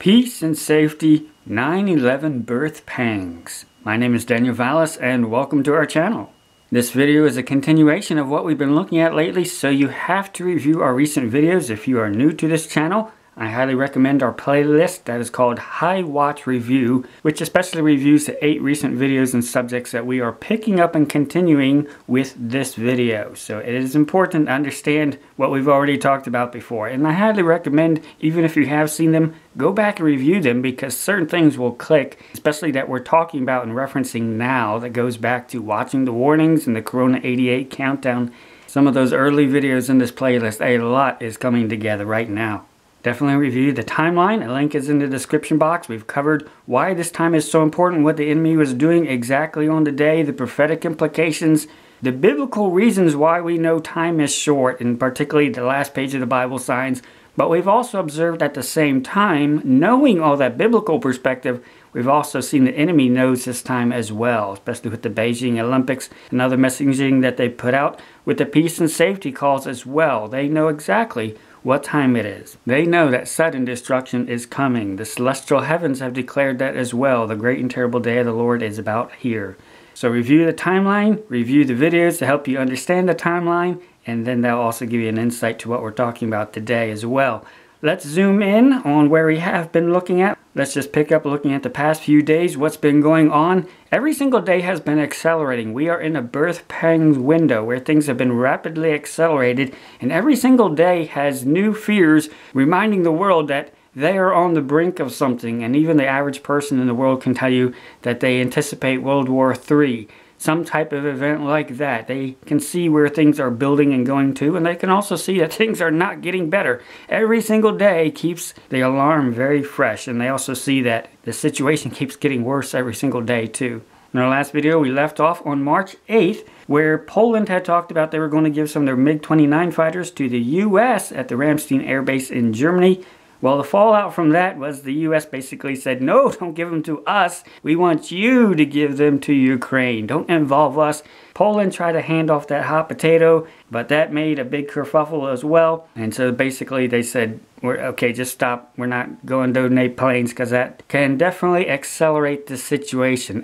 Peace and Safety 9/11 Birth Pangs. My name is Daniel Vallis and welcome to our channel. This video is a continuation of what we've been looking at lately, so you have to review our recent videos if you are new to this channel. I highly recommend our playlist that is called High Watch Review, which especially reviews the 8 recent videos and subjects that we are picking up and continuing with this video. So it is important to understand what we've already talked about before. And I highly recommend, even if you have seen them, go back and review them because certain things will click, especially that we're talking about and referencing now that goes back to watching the warnings and the Corona 88 countdown. Some of those early videos in this playlist, a lot is coming together right now. Definitely review the timeline. A link is in the description box. We've covered why this time is so important, what the enemy was doing exactly on the day, the prophetic implications, the biblical reasons why we know time is short, and particularly the last page of the Bible signs. But we've also observed at the same time, knowing all that biblical perspective, we've also seen the enemy knows this time as well, especially with the Beijing Olympics and other messaging that they put out with the peace and safety calls as well. They know exactly what time it is. They know that sudden destruction is coming. The celestial heavens have declared that as well. The great and terrible day of the Lord is about here. So review the timeline, review the videos to help you understand the timeline, and then they'll also give you an insight to what we're talking about today as well. Let's zoom in on where we have been looking at. Let's just pick up looking at the past few days, what's been going on. Every single day has been accelerating. We are in a birth pangs window where things have been rapidly accelerated, and every single day has new fears reminding the world that they are on the brink of something, and even the average person in the world can tell you that they anticipate World War III. Some type of event like that. They can see where things are building and going to, and they can also see that things are not getting better. Every single day keeps the alarm very fresh, and they also see that the situation keeps getting worse every single day too. In our last video, we left off on March 8th, where Poland had talked about they were going to give some of their MiG-29 fighters to the U.S. at the Ramstein Air Base in Germany. Well, the fallout from that was the U.S. basically said, no, don't give them to us. We want you to give them to Ukraine. Don't involve us. Poland tried to hand off that hot potato, but that made a big kerfuffle as well. And so basically they said, okay, just stop. We're not going to donate planes because that can definitely accelerate the situation.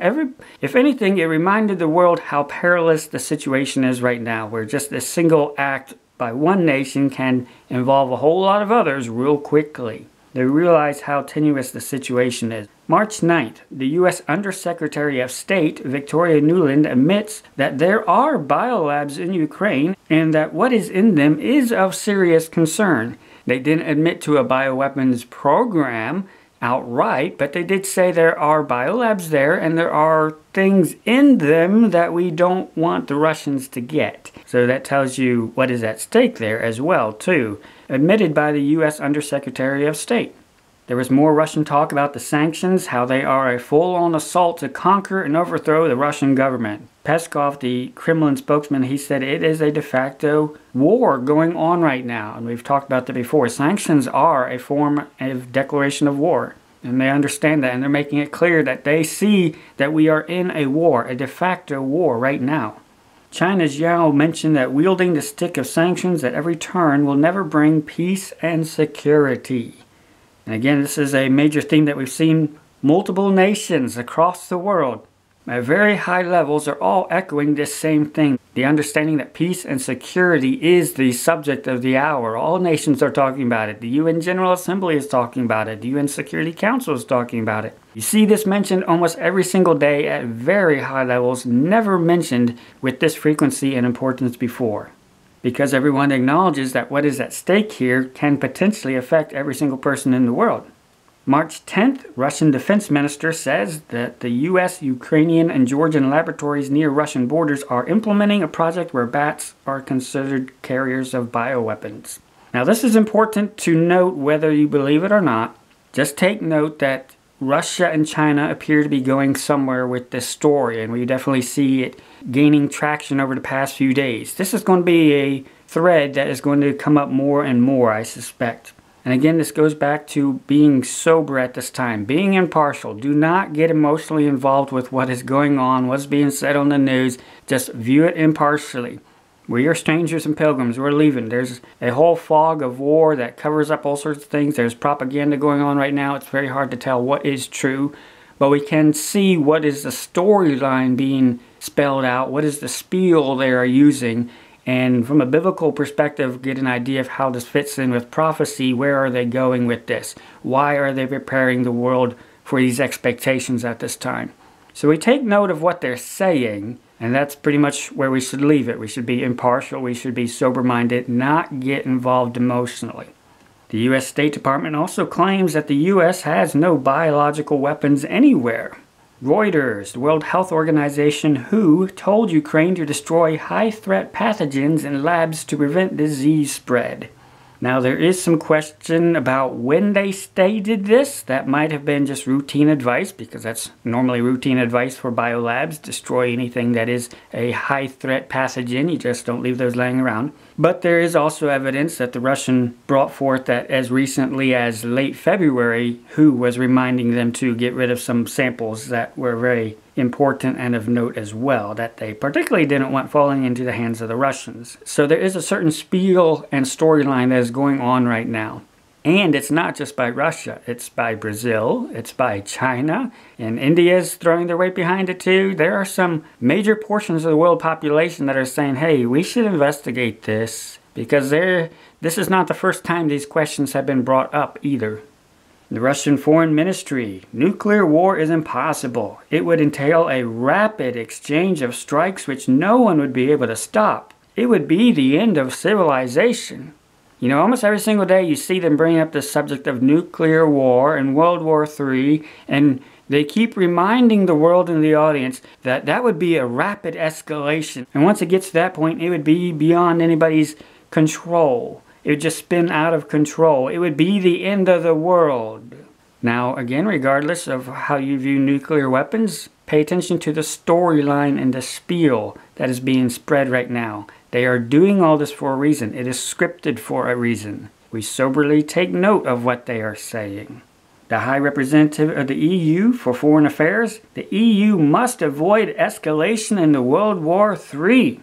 If anything, it reminded the world how perilous the situation is right now, where just a single act by one nation can involve a whole lot of others real quickly. They realize how tenuous the situation is. March 9th, the U.S. Undersecretary of State, Victoria Nuland, admits that there are biolabs in Ukraine and that what is in them is of serious concern. They didn't admit to a bioweapons program outright, but they did say there are biolabs there and there are things in them that we don't want the Russians to get. So that tells you what is at stake there as well, too. Admitted by the U.S. Undersecretary of State. There was more Russian talk about the sanctions, how they are a full-on assault to conquer and overthrow the Russian government. Peskov, the Kremlin spokesman, he said it is a de facto war going on right now. And we've talked about that before. Sanctions are a form of declaration of war. And they understand that, and they're making it clear that they see that we are in a war, a de facto war right now. China's Yao mentioned that wielding the stick of sanctions at every turn will never bring peace and security. And again, this is a major theme that we've seen multiple nations across the world at very high levels are all echoing this same thing. The understanding that peace and security is the subject of the hour. All nations are talking about it. The UN General Assembly is talking about it. The UN Security Council is talking about it. You see this mentioned almost every single day at very high levels, never mentioned with this frequency and importance before. Because everyone acknowledges that what is at stake here can potentially affect every single person in the world. March 10th, Russian Defense Minister says that the U.S., Ukrainian, and Georgian laboratories near Russian borders are implementing a project where bats are considered carriers of bioweapons. Now this is important to note whether you believe it or not. Just take note that Russia and China appear to be going somewhere with this story, and we definitely see it gaining traction over the past few days. This is going to be a thread that is going to come up more and more, I suspect. And again, this goes back to being sober at this time, being impartial. Do not get emotionally involved with what is going on, what's being said on the news. Just view it impartially. We are strangers and pilgrims. We're leaving. There's a whole fog of war that covers up all sorts of things. There's propaganda going on right now. It's very hard to tell what is true. But we can see what is the storyline being spelled out. What is the spiel they are using. And from a biblical perspective, get an idea of how this fits in with prophecy. Where are they going with this? Why are they preparing the world for these expectations at this time? So we take note of what they're saying, and that's pretty much where we should leave it. We should be impartial. We should be sober-minded, not get involved emotionally. The U.S. State Department also claims that the U.S. has no biological weapons anywhere. Reuters, the World Health Organization, WHO, told Ukraine to destroy high-threat pathogens in labs to prevent disease spread. Now, there is some question about when they stated this. That might have been just routine advice, because that's normally routine advice for biolabs. Destroy anything that is a high-threat pathogen. You just don't leave those laying around. But there is also evidence that the Russian brought forth that as recently as late February, WHO was reminding them to get rid of some samples that were very important and of note as well, that they particularly didn't want falling into the hands of the Russians. So there is a certain spiel and storyline that is going on right now. And it's not just by Russia, it's by Brazil, it's by China, and India's throwing their weight behind it too. There are some major portions of the world population that are saying, hey, we should investigate this, because this is not the first time these questions have been brought up either. The Russian Foreign Ministry, nuclear war is impossible. It would entail a rapid exchange of strikes which no one would be able to stop. It would be the end of civilization. You know, almost every single day you see them bring up the subject of nuclear war and World War III, and they keep reminding the world and the audience that that would be a rapid escalation. And once it gets to that point, it would be beyond anybody's control. It would just spin out of control. It would be the end of the world. Now, again, regardless of how you view nuclear weapons, pay attention to the storyline and the spiel that is being spread right now. They are doing all this for a reason. It is scripted for a reason. We soberly take note of what they are saying. The High Representative of the EU for Foreign Affairs, the EU must avoid escalation into World War III.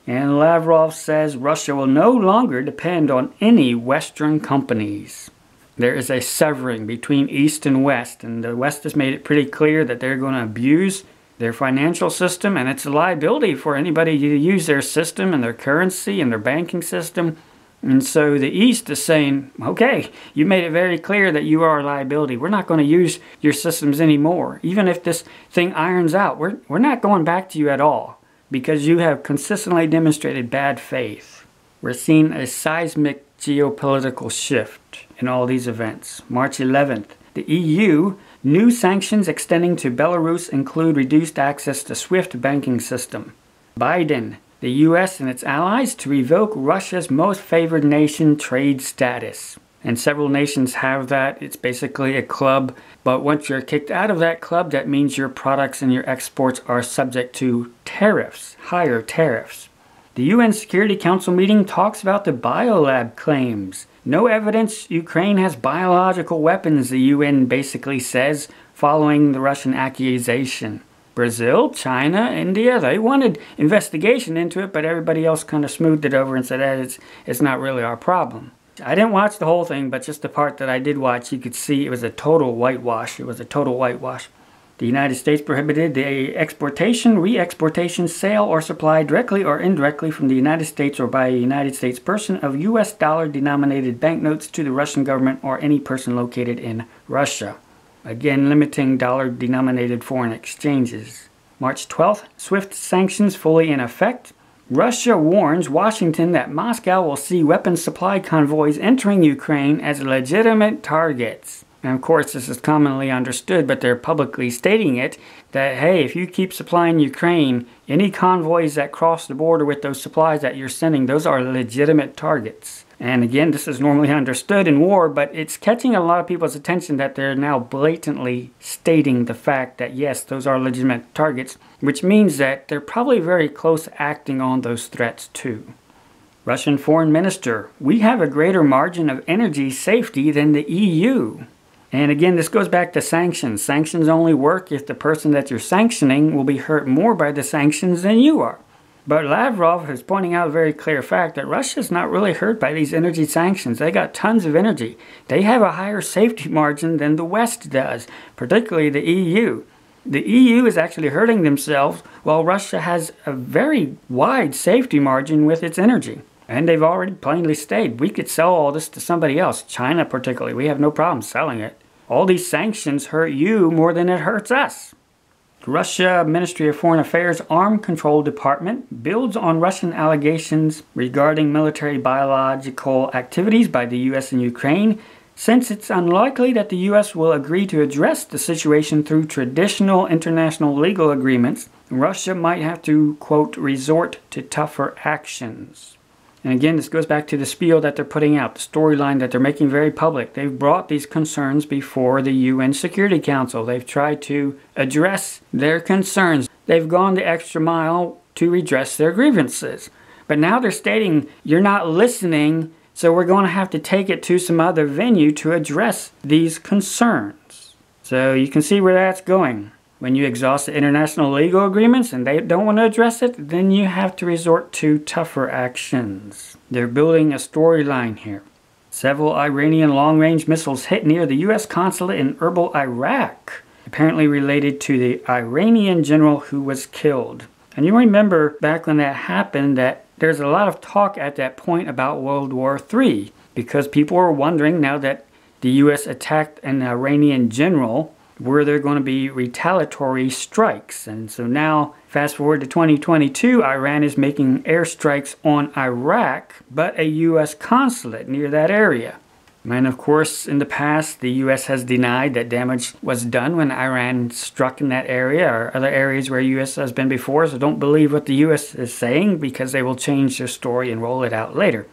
And Lavrov says Russia will no longer depend on any Western companies. There is a severing between East and West, and the West has made it pretty clear that they're going to abuse their financial system, and it's a liability for anybody to use their system and their currency and their banking system. And so the East is saying, okay, you made it very clear that you are a liability. We're not going to use your systems anymore. Even if this thing irons out, we're not going back to you at all, because you have consistently demonstrated bad faith. We're seeing a seismic geopolitical shift in all these events. March 11th, the EU, new sanctions extending to Belarus include reduced access to SWIFT banking system. Biden, the US and its allies to revoke Russia's most favored nation trade status. And several nations have that. It's basically a club, but once you're kicked out of that club, that means your products and your exports are subject to tariffs, higher tariffs. The UN Security Council meeting talks about the biolab claims. No evidence Ukraine has biological weapons, the UN basically says, following the Russian accusation. Brazil, China, India, they wanted investigation into it, but everybody else kind of smoothed it over and said, it's not really our problem. I didn't watch the whole thing, but just the part that I did watch, you could see it was a total whitewash. It was a total whitewash. The United States prohibited the exportation, re-exportation, sale, or supply directly or indirectly from the United States or by a United States person of U.S. dollar-denominated banknotes to the Russian government or any person located in Russia. Again, limiting dollar-denominated foreign exchanges. March 12th, SWIFT sanctions fully in effect. Russia warns Washington that Moscow will see weapons supply convoys entering Ukraine as legitimate targets. And of course, this is commonly understood, but they're publicly stating it, that, hey, if you keep supplying Ukraine, any convoys that cross the border with those supplies that you're sending, those are legitimate targets. And again, this is normally understood in war, but it's catching a lot of people's attention that they're now blatantly stating the fact that, yes, those are legitimate targets, which means that they're probably very close acting on those threats too. Russian Foreign Minister, we have a greater margin of energy safety than the EU. And again, this goes back to sanctions. Sanctions only work if the person that you're sanctioning will be hurt more by the sanctions than you are. But Lavrov is pointing out a very clear fact that Russia's not really hurt by these energy sanctions. They got tons of energy. They have a higher safety margin than the West does, particularly the EU. The EU is actually hurting themselves while Russia has a very wide safety margin with its energy. And they've already plainly stated, we could sell all this to somebody else, China particularly. We have no problem selling it. All these sanctions hurt you more than it hurts us. Russia Ministry of Foreign Affairs Arms Control Department builds on Russian allegations regarding military biological activities by the U.S. in Ukraine, since it's unlikely that the U.S. will agree to address the situation through traditional international legal agreements. Russia might have to, quote, resort to tougher actions. And again, this goes back to the spiel that they're putting out, the storyline that they're making very public. They've brought these concerns before the UN Security Council. They've tried to address their concerns. They've gone the extra mile to redress their grievances. But now they're stating, you're not listening, so we're going to have to take it to some other venue to address these concerns. So you can see where that's going. When you exhaust the international legal agreements and they don't want to address it, then you have to resort to tougher actions. They're building a storyline here. Several Iranian long-range missiles hit near the U.S. consulate in Erbil, Iraq, apparently related to the Iranian general who was killed. And you remember back when that happened that there's a lot of talk at that point about World War III, because people were wondering, now that the U.S. attacked an Iranian general, were there going to be retaliatory strikes? And so now, fast forward to 2022, Iran is making airstrikes on Iraq, but a U.S. consulate near that area. And of course, in the past, the U.S. has denied that damage was done when Iran struck in that area or other areas where U.S. has been before, so don't believe what the U.S. is saying, because they will change their story and roll it out later.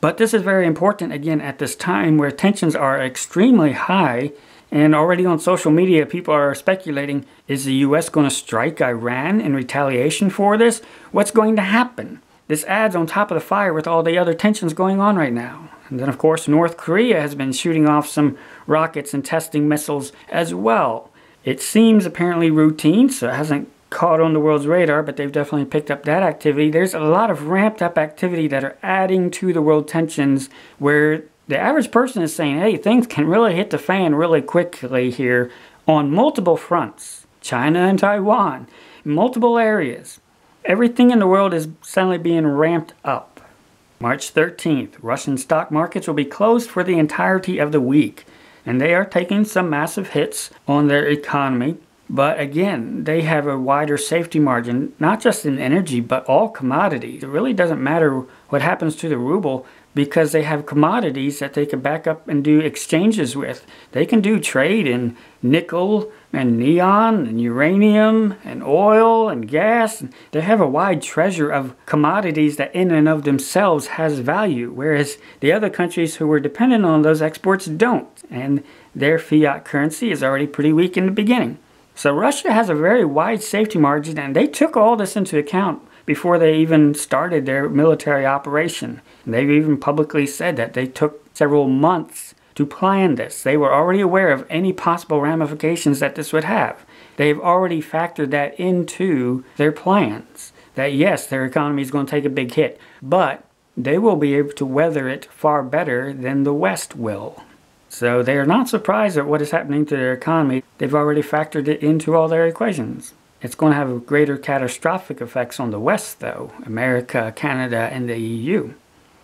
But this is very important, again, at this time where tensions are extremely high. And already on social media, people are speculating, is the U.S. going to strike Iran in retaliation for this? What's going to happen? This adds on top of the fire with all the other tensions going on right now. And then, of course, North Korea has been shooting off some rockets and testing missiles as well. It seems apparently routine, so it hasn't caught on the world's radar, but they've definitely picked up that activity. There's a lot of ramped up activity that are adding to the world tensions where the average person is saying, hey, things can really hit the fan really quickly here on multiple fronts. China and Taiwan, multiple areas. Everything in the world is suddenly being ramped up. March 13th, Russian stock markets will be closed for the entirety of the week. And they are taking some massive hits on their economy. But again, they have a wider safety margin, not just in energy, but all commodities. It really doesn't matter what happens to the ruble, because they have commodities that they can back up and do exchanges with. They can do trade in nickel and neon and uranium and oil and gas. They have a wide treasure of commodities that in and of themselves has value, whereas the other countries who were dependent on those exports don't. And their fiat currency is already pretty weak in the beginning. So Russia has a very wide safety margin, and they took all this into account before they even started their military operation. And they've even publicly said that they took several months to plan this. They were already aware of any possible ramifications that this would have. They've already factored that into their plans. That yes, their economy is going to take a big hit, but they will be able to weather it far better than the West will. So they are not surprised at what is happening to their economy. They've already factored it into all their equations. It's going to have greater catastrophic effects on the West, though, America, Canada, and the EU.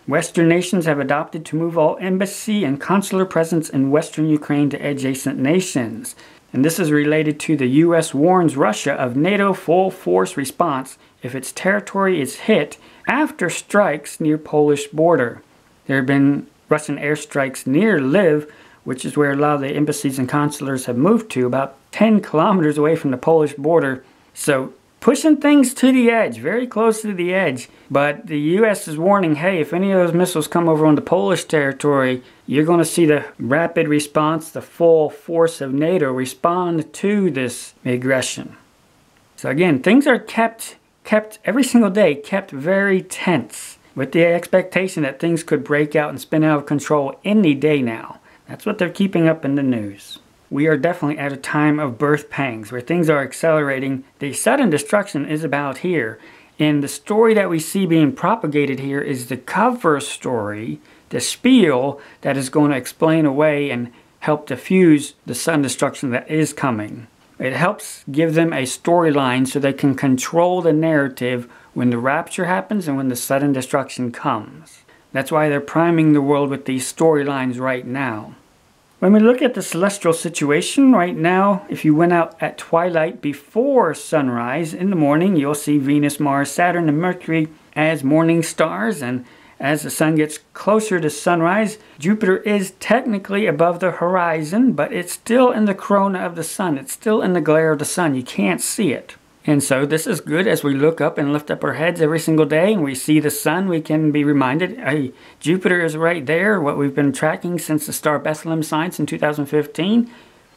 Western nations have adopted to move all embassy and consular presence in Western Ukraine to adjacent nations. And this is related to the U.S. warns Russia of NATO full-force response if its territory is hit after strikes near Polish border. There have been Russian airstrikes near Lviv, which is where a lot of the embassies and consulars have moved to, about 10 kilometers away from the Polish border. So pushing things to the edge, very close to the edge. But the U.S. is warning, hey, if any of those missiles come over on the Polish territory, you're going to see the rapid response, the full force of NATO respond to this aggression. So again, things are kept every single day, kept very tense, with the expectation that things could break out and spin out of control any day now. That's what they're keeping up in the news. We are definitely at a time of birth pangs where things are accelerating. The sudden destruction is about here. And the story that we see being propagated here is the cover story, the spiel that is going to explain away and help diffuse the sudden destruction that is coming. It helps give them a storyline so they can control the narrative when the rapture happens and when the sudden destruction comes. That's why they're priming the world with these storylines right now. When we look at the celestial situation right now, if you went out at twilight before sunrise in the morning, you'll see Venus, Mars, Saturn, and Mercury as morning stars. And as the sun gets closer to sunrise, Jupiter is technically above the horizon, but it's still in the corona of the sun. It's still in the glare of the sun. You can't see it. And so this is good as we look up and lift up our heads every single day and we see the sun. We can be reminded, hey, Jupiter is right there, what we've been tracking since the star Bethlehem science in 2015.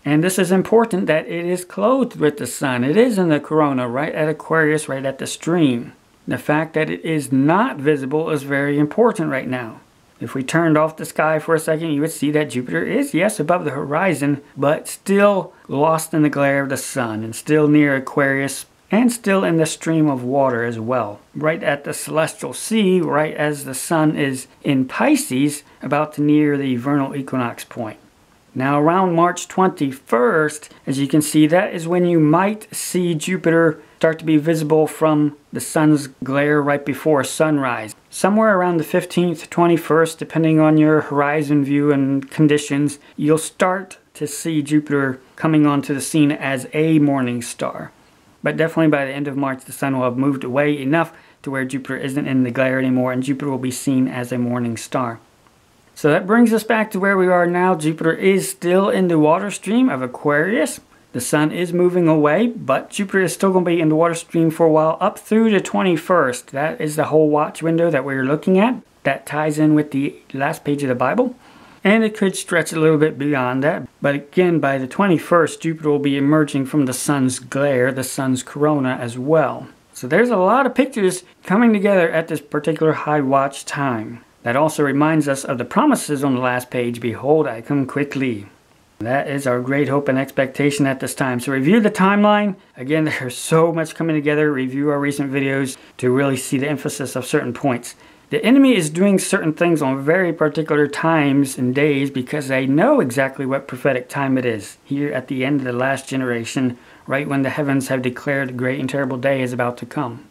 And this is important that it is clothed with the sun. It is in the corona, right at Aquarius, right at the stream. The fact that it is not visible is very important right now. If we turned off the sky for a second, you would see that Jupiter is, yes, above the horizon, but still lost in the glare of the sun and still near Aquarius and still in the stream of water as well. Right at the celestial sea, right as the sun is in Pisces, about to near the vernal equinox point. Now around March 21st, as you can see, that is when you might see Jupiter start to be visible from the sun's glare right before sunrise. Somewhere around the 15th, 21st, depending on your horizon view and conditions, you'll start to see Jupiter coming onto the scene as a morning star. But definitely by the end of March, the sun will have moved away enough to where Jupiter isn't in the glare anymore, and Jupiter will be seen as a morning star. So that brings us back to where we are now. Jupiter is still in the water stream of Aquarius. The sun is moving away, but Jupiter is still going to be in the water stream for a while, up through the 21st. That is the whole watch window that we're looking at. That ties in with the last page of the Bible. And it could stretch a little bit beyond that. But again, by the 21st, Jupiter will be emerging from the sun's glare, the sun's corona as well. So there's a lot of pictures coming together at this particular high watch time. That also reminds us of the promises on the last page. Behold, I come quickly. That is our great hope and expectation at this time. So review the timeline. Again, there's so much coming together. Review our recent videos to really see the emphasis of certain points. The enemy is doing certain things on very particular times and days because they know exactly what prophetic time it is. Here at the end of the last generation, right when the heavens have declared a great and terrible day is about to come.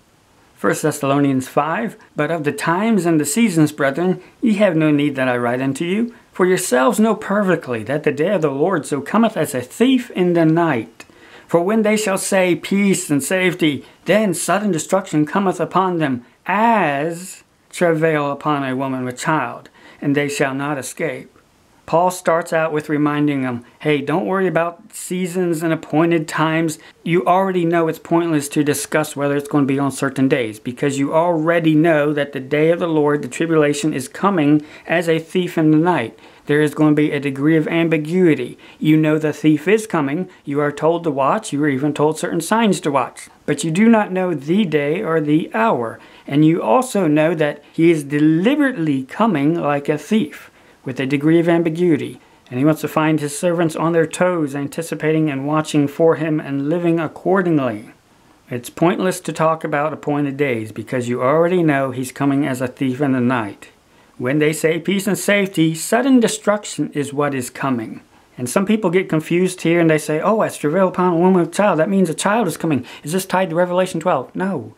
1 Thessalonians 5, But of the times and the seasons, brethren, ye have no need that I write unto you. For yourselves know perfectly that the day of the Lord so cometh as a thief in the night. For when they shall say peace and safety, then sudden destruction cometh upon them, as travail upon a woman with child, and they shall not escape. Paul starts out with reminding them, hey, don't worry about seasons and appointed times. You already know it's pointless to discuss whether it's going to be on certain days, because you already know that the day of the Lord, the tribulation, is coming as a thief in the night. There is going to be a degree of ambiguity. You know the thief is coming. You are told to watch. You are even told certain signs to watch. But you do not know the day or the hour. And you also know that he is deliberately coming like a thief, with a degree of ambiguity. And he wants to find his servants on their toes, anticipating and watching for him and living accordingly. It's pointless to talk about appointed days because you already know he's coming as a thief in the night. When they say peace and safety, sudden destruction is what is coming. And some people get confused here and they say, oh, as travail upon a woman with a child, that means a child is coming. Is this tied to Revelation 12? No.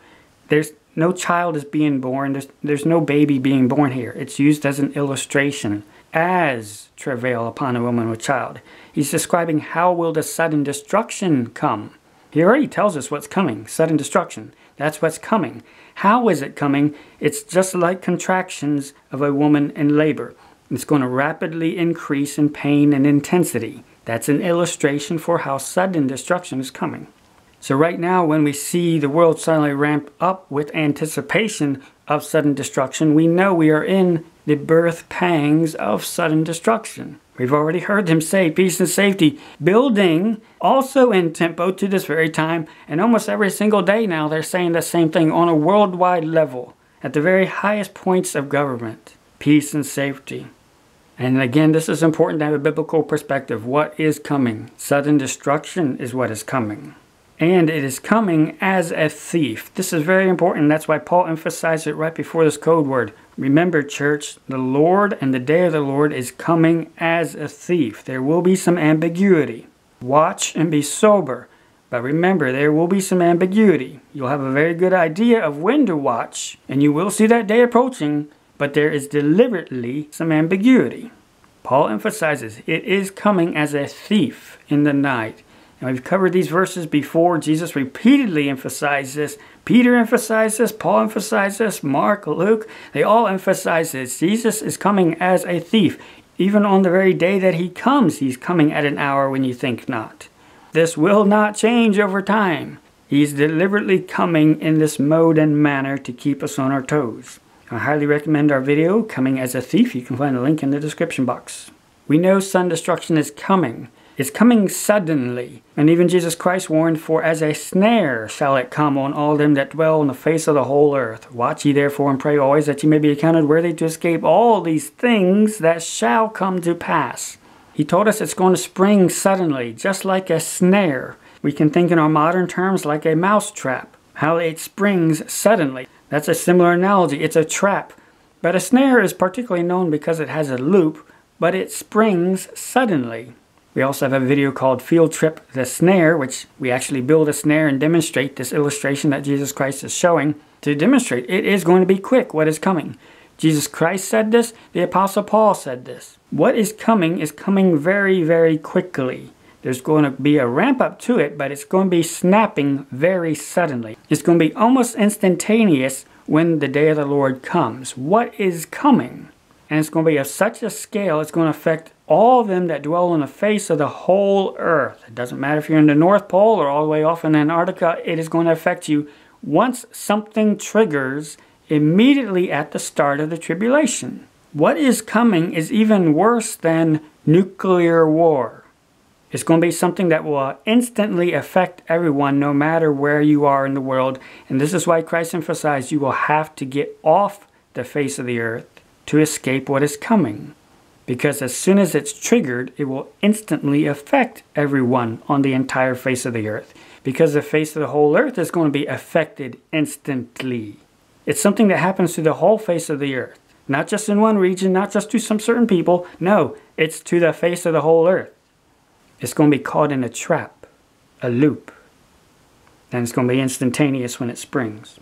There's no child is being born. There's no baby being born here. It's used as an illustration. As travail upon a woman with child. He's describing how will the sudden destruction come. He already tells us what's coming. Sudden destruction. That's what's coming. How is it coming? It's just like contractions of a woman in labor. It's going to rapidly increase in pain and intensity. That's an illustration for how sudden destruction is coming. So right now, when we see the world suddenly ramp up with anticipation of sudden destruction, we know we are in the birth pangs of sudden destruction. We've already heard them say peace and safety, building also in tempo to this very time, and almost every single day now they're saying the same thing on a worldwide level, at the very highest points of government, peace and safety. And again, this is important to have a biblical perspective. What is coming? Sudden destruction is what is coming. And it is coming as a thief. This is very important. That's why Paul emphasized it right before this code word. Remember, church, the Lord and the day of the Lord is coming as a thief. There will be some ambiguity. Watch and be sober. But remember, there will be some ambiguity. You'll have a very good idea of when to watch, and you will see that day approaching, but there is deliberately some ambiguity. Paul emphasizes it is coming as a thief in the night. And we've covered these verses before. Jesus repeatedly emphasized this. Peter emphasized this. Paul emphasized this. Mark, Luke, they all emphasize this. Jesus is coming as a thief. Even on the very day that he comes, he's coming at an hour when you think not. This will not change over time. He's deliberately coming in this mode and manner to keep us on our toes. I highly recommend our video, Coming as a Thief. You can find a link in the description box. We know sun destruction is coming. It's coming suddenly. And even Jesus Christ warned, for as a snare shall it come on all them that dwell on the face of the whole earth. Watch ye therefore and pray always that ye may be accounted worthy to escape all these things that shall come to pass. He told us it's going to spring suddenly, just like a snare. We can think in our modern terms like a mouse trap, how it springs suddenly. That's a similar analogy. It's a trap. But a snare is particularly known because it has a loop, but it springs suddenly. We also have a video called Field Trip the Snare, which we actually build a snare and demonstrate this illustration that Jesus Christ is showing to demonstrate it is going to be quick what is coming. Jesus Christ said this. The Apostle Paul said this. What is coming very, very quickly. There's going to be a ramp up to it, but it's going to be snapping very suddenly. It's going to be almost instantaneous when the day of the Lord comes. What is coming? And it's going to be of such a scale, it's going to affect all of them that dwell on the face of the whole earth. It doesn't matter if you're in the North Pole or all the way off in Antarctica, it is going to affect you once something triggers immediately at the start of the tribulation. What is coming is even worse than nuclear war. It's going to be something that will instantly affect everyone no matter where you are in the world. And this is why Christ emphasized you will have to get off the face of the earth to escape what is coming. Because as soon as it's triggered, it will instantly affect everyone on the entire face of the earth. Because the face of the whole earth is going to be affected instantly. It's something that happens to the whole face of the earth. Not just in one region, not just to some certain people. No, it's to the face of the whole earth. It's going to be caught in a trap, a loop. And it's going to be instantaneous when it springs.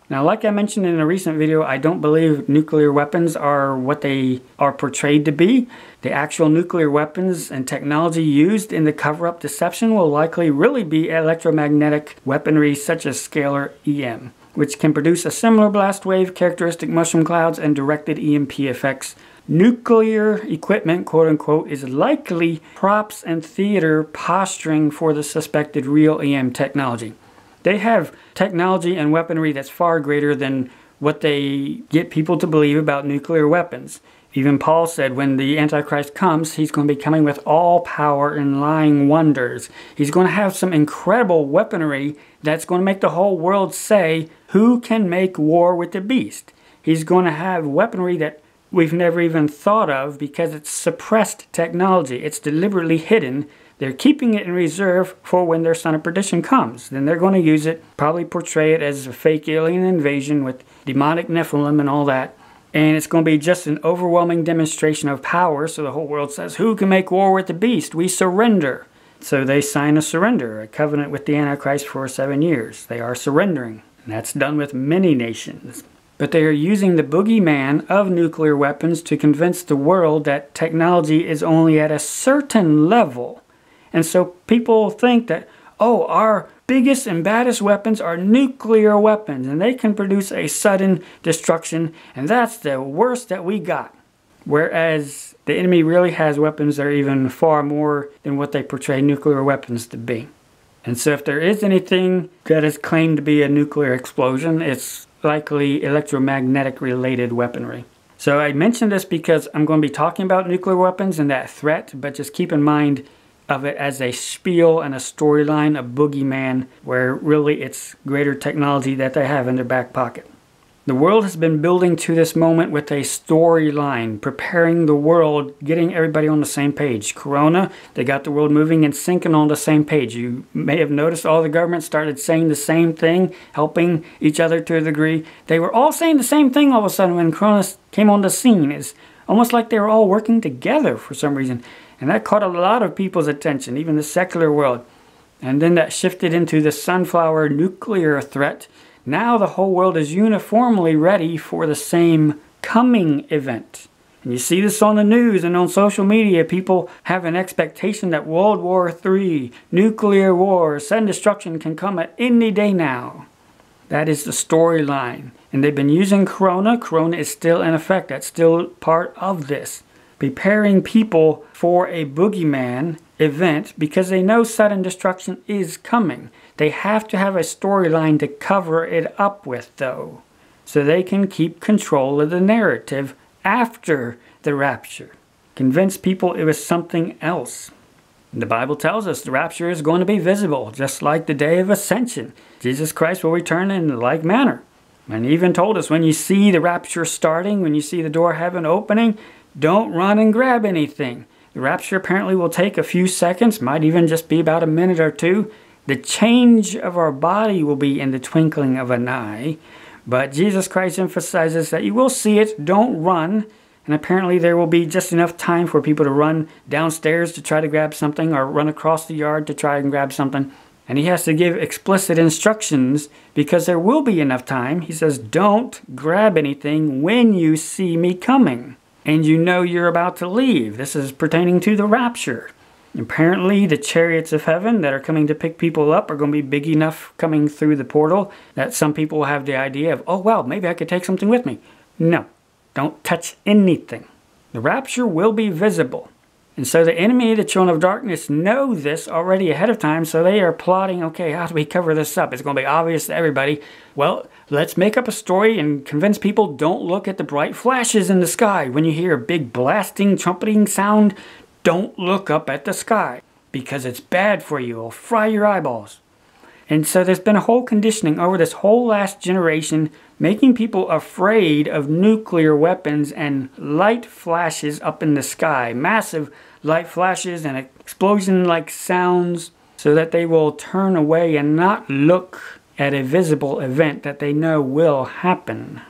Now, like I mentioned in a recent video, I don't believe nuclear weapons are what they are portrayed to be. The actual nuclear weapons and technology used in the cover-up deception will likely really be electromagnetic weaponry such as scalar EM, which can produce a similar blast wave, characteristic mushroom clouds, and directed EMP effects. Nuclear equipment, quote-unquote, is likely props and theater posturing for the suspected real EM technology. They have technology and weaponry that's far greater than what they get people to believe about nuclear weapons. Even Paul said when the Antichrist comes, he's going to be coming with all power and lying wonders. He's going to have some incredible weaponry that's going to make the whole world say, who can make war with the beast? He's going to have weaponry that we've never even thought of because it's suppressed technology. It's deliberately hidden. They're keeping it in reserve for when their son of perdition comes. Then they're going to use it, probably portray it as a fake alien invasion with demonic Nephilim and all that. And it's going to be just an overwhelming demonstration of power. So the whole world says, who can make war with the beast? We surrender. So they sign a surrender, a covenant with the Antichrist for 7 years. They are surrendering. And that's done with many nations. But they are using the boogeyman of nuclear weapons to convince the world that technology is only at a certain level. And so people think that, oh, our biggest and baddest weapons are nuclear weapons, and they can produce a sudden destruction, and that's the worst that we got. Whereas the enemy really has weapons that are even far more than what they portray nuclear weapons to be. And so if there is anything that is claimed to be a nuclear explosion, it's likely electromagnetic related weaponry. So I mentioned this because I'm going to be talking about nuclear weapons and that threat, but just keep in mind of it as a spiel and a storyline, a boogeyman, where really it's greater technology that they have in their back pocket. The world has been building to this moment with a storyline, preparing the world, getting everybody on the same page. Corona, they got the world moving and syncing on the same page. You may have noticed all the governments started saying the same thing, helping each other to a degree. They were all saying the same thing all of a sudden when Corona came on the scene. It's almost like they were all working together for some reason. And that caught a lot of people's attention, even the secular world. And then that shifted into the sunflower nuclear threat. Now the whole world is uniformly ready for the same coming event. And you see this on the news and on social media. People have an expectation that World War III, nuclear war, sudden destruction can come at any day now. That is the storyline. And they've been using Corona. Corona is still in effect. That's still part of this. Preparing people for a boogeyman event because they know sudden destruction is coming. They have to have a storyline to cover it up with, though, so they can keep control of the narrative after the rapture. Convince people it was something else. The Bible tells us the rapture is going to be visible, just like the day of ascension. Jesus Christ will return in like manner. And he even told us when you see the rapture starting, when you see the door of heaven opening, don't run and grab anything. The rapture apparently will take a few seconds, might even just be about a minute or two. The change of our body will be in the twinkling of an eye. But Jesus Christ emphasizes that you will see it, don't run. And apparently there will be just enough time for people to run downstairs to try to grab something or run across the yard to try and grab something. And he has to give explicit instructions because there will be enough time. He says, don't grab anything when you see me coming. And you know you're about to leave. This is pertaining to the rapture. Apparently, the chariots of heaven that are coming to pick people up are going to be big enough coming through the portal that some people will have the idea of, oh, well, maybe I could take something with me. No, don't touch anything. The rapture will be visible. And so the enemy, the children of darkness, know this already ahead of time, so they are plotting, okay, how do we cover this up? It's going to be obvious to everybody. Well, let's make up a story and convince people don't look at the bright flashes in the sky. When you hear a big blasting, trumpeting sound, don't look up at the sky because it's bad for you. It'll fry your eyeballs. And so there's been a whole conditioning over this whole last generation, making people afraid of nuclear weapons and light flashes up in the sky. Massive light flashes and explosion-like sounds so that they will turn away and not look at a visible event that they know will happen.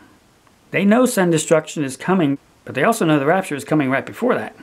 They know sudden destruction is coming, but they also know the rapture is coming right before that.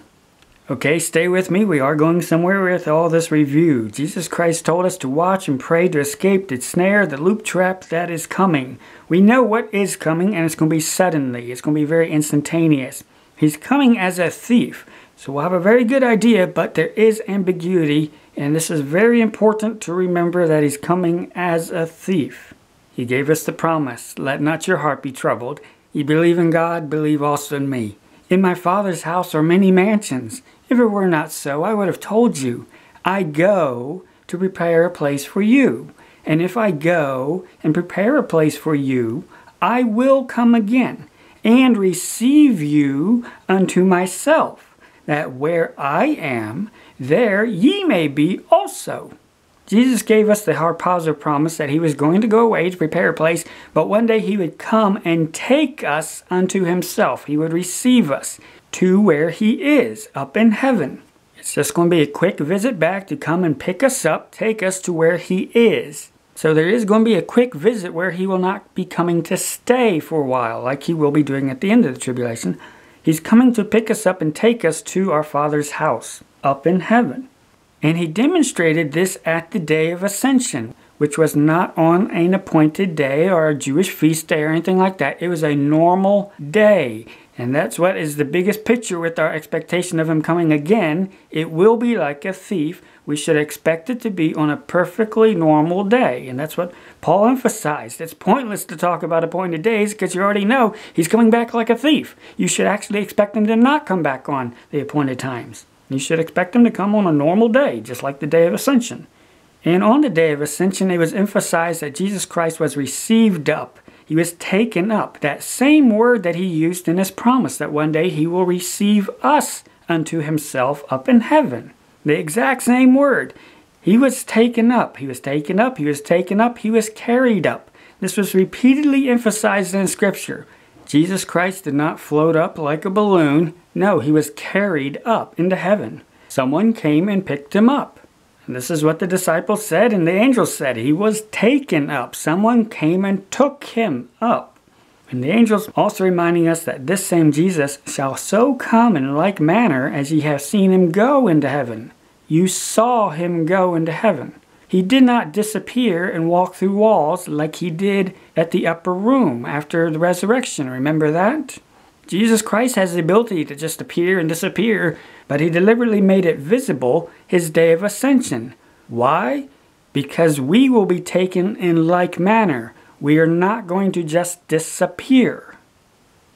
Okay, stay with me. We are going somewhere with all this review. Jesus Christ told us to watch and pray to escape the snare, the loop trap that is coming. We know what is coming, and it's going to be suddenly. It's going to be very instantaneous. He's coming as a thief. So we'll have a very good idea, but there is ambiguity, and this is very important to remember that he's coming as a thief. He gave us the promise, let not your heart be troubled. You believe in God, believe also in me. In my Father's house are many mansions. If it were not so, I would have told you. I go to prepare a place for you. And if I go and prepare a place for you, I will come again and receive you unto myself, that where I am, there ye may be also. Jesus gave us the harpazo promise that he was going to go away to prepare a place, but one day he would come and take us unto himself. He would receive us to where he is, up in heaven. It's just going to be a quick visit back to come and pick us up, take us to where he is. So there is going to be a quick visit where he will not be coming to stay for a while, like he will be doing at the end of the tribulation. He's coming to pick us up and take us to our Father's house, up in heaven. And he demonstrated this at the day of Ascension, which was not on an appointed day or a Jewish feast day or anything like that. It was a normal day. And that's what is the biggest picture with our expectation of him coming again. It will be like a thief. We should expect it to be on a perfectly normal day. And that's what Paul emphasized. It's pointless to talk about appointed days because you already know he's coming back like a thief. You should actually expect him to not come back on the appointed times. You should expect him to come on a normal day, just like the day of Ascension. And on the day of Ascension, it was emphasized that Jesus Christ was received up. He was taken up. That same word that he used in his promise, that one day he will receive us unto himself up in heaven. The exact same word. He was taken up. He was taken up. He was taken up. He was carried up. This was repeatedly emphasized in Scripture. Jesus Christ did not float up like a balloon. No, he was carried up into heaven. Someone came and picked him up. And this is what the disciples said and the angels said. He was taken up. Someone came and took him up. And the angels also reminding us that this same Jesus shall so come in like manner as ye have seen him go into heaven. You saw him go into heaven. He did not disappear and walk through walls like he did at the upper room after the resurrection. Remember that? Jesus Christ has the ability to just appear and disappear, but he deliberately made it visible his day of ascension. Why? Because we will be taken in like manner. We are not going to just disappear.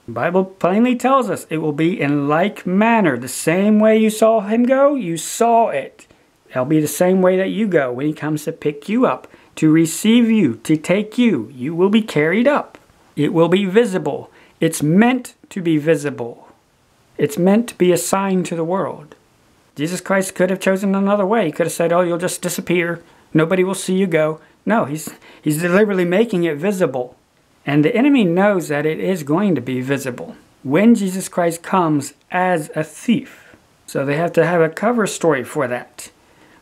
The Bible plainly tells us it will be in like manner. The same way you saw him go, you saw it. It'll be the same way that you go when he comes to pick you up, to receive you, to take you. You will be carried up. It will be visible. It's meant to be visible. It's meant to be a sign to the world. Jesus Christ could have chosen another way. He could have said, oh, you'll just disappear. Nobody will see you go. No, he's deliberately making it visible. And the enemy knows that it is going to be visible when Jesus Christ comes as a thief. So they have to have a cover story for that.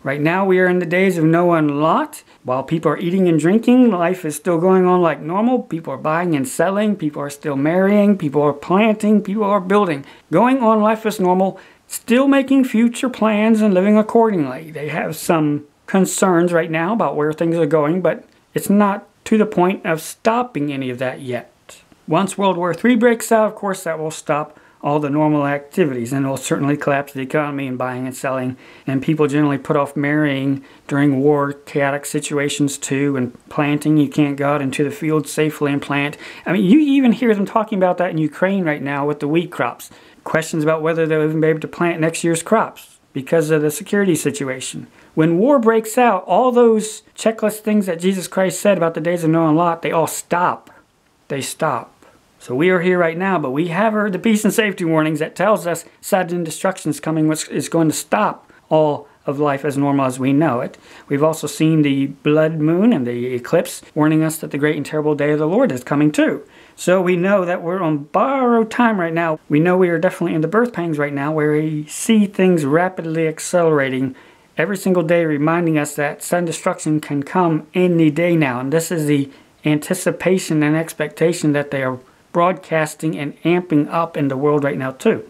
Right now we are in the days of Noah and Lot. While people are eating and drinking, life is still going on like normal. People are buying and selling. People are still marrying. People are planting. People are building. Going on life as normal, still making future plans and living accordingly. They have some concerns right now about where things are going, but it's not to the point of stopping any of that yet. Once World War III breaks out, of course, that will stop all the normal activities, and it will certainly collapse the economy and buying and selling. And people generally put off marrying during war, chaotic situations too, and planting. You can't go out into the field safely and plant. I mean, you even hear them talking about that in Ukraine right now with the wheat crops. Questions about whether they'll even be able to plant next year's crops because of the security situation. When war breaks out, all those checklist things that Jesus Christ said about the days of Noah and Lot, they all stop. They stop. So we are here right now, but we have heard the peace and safety warnings that tells us sudden destruction is coming, which is going to stop all of life as normal as we know it. We've also seen the blood moon and the eclipse warning us that the great and terrible day of the Lord is coming too. So we know that we're on borrowed time right now. We know we are definitely in the birth pangs right now, where we see things rapidly accelerating every single day, reminding us that sudden destruction can come any day now. And this is the anticipation and expectation that they are broadcasting and amping up in the world right now too.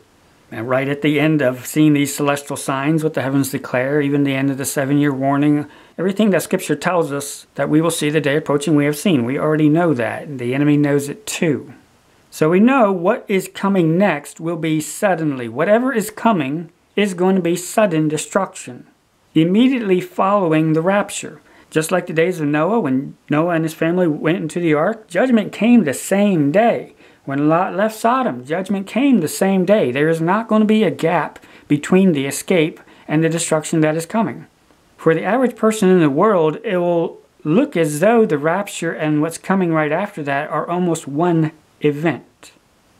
And right at the end of seeing these celestial signs, what the heavens declare, even the end of the 7-year warning, everything that Scripture tells us that we will see the day approaching, we have seen. We already know that, and the enemy knows it too. So we know what is coming next will be suddenly. Whatever is coming is going to be sudden destruction, immediately following the rapture. Just like the days of Noah, when Noah and his family went into the ark, judgment came the same day. When Lot left Sodom, judgment came the same day. There is not going to be a gap between the escape and the destruction that is coming. For the average person in the world, it will look as though the rapture and what's coming right after that are almost one event,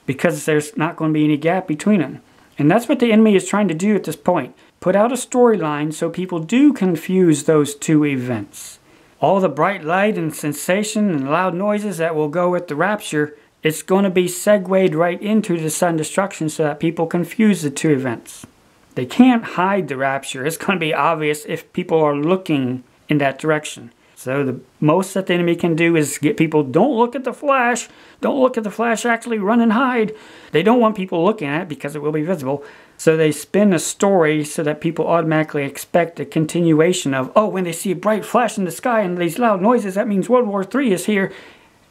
because there's not going to be any gap between them. And that's what the enemy is trying to do at this point. Put out a storyline so people do confuse those two events. All the bright light and sensation and loud noises that will go with the rapture, it's going to be segued right into the sudden destruction so that people confuse the two events. They can't hide the rapture. It's going to be obvious if people are looking in that direction. So the most that the enemy can do is get people, don't look at the flash. Don't look at the flash, actually run and hide. They don't want people looking at it because it will be visible. So they spin a story so that people automatically expect a continuation of, oh, when they see a bright flash in the sky and these loud noises, that means World War III is here.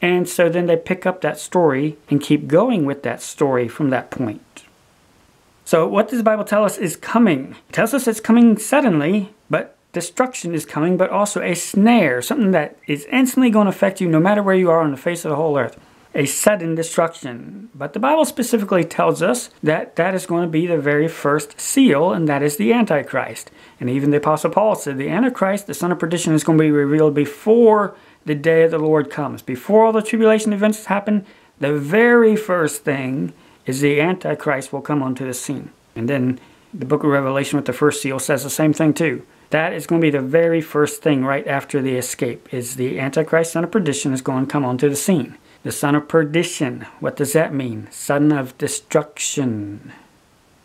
And so then they pick up that story and keep going with that story from that point. So what does the Bible tell us is coming? It tells us it's coming suddenly, but destruction is coming, but also a snare, something that is instantly going to affect you no matter where you are on the face of the whole earth. A sudden destruction. But the Bible specifically tells us that that is going to be the very first seal, and that is the Antichrist. And even the Apostle Paul said the Antichrist, the son of perdition, is going to be revealed before the day of the Lord comes. Before all the tribulation events happen, the very first thing is the Antichrist will come onto the scene. And then the book of Revelation with the first seal says the same thing too. That is going to be the very first thing right after the escape, is the Antichrist, son of perdition, is going to come onto the scene. The son of perdition, what does that mean? Son of destruction.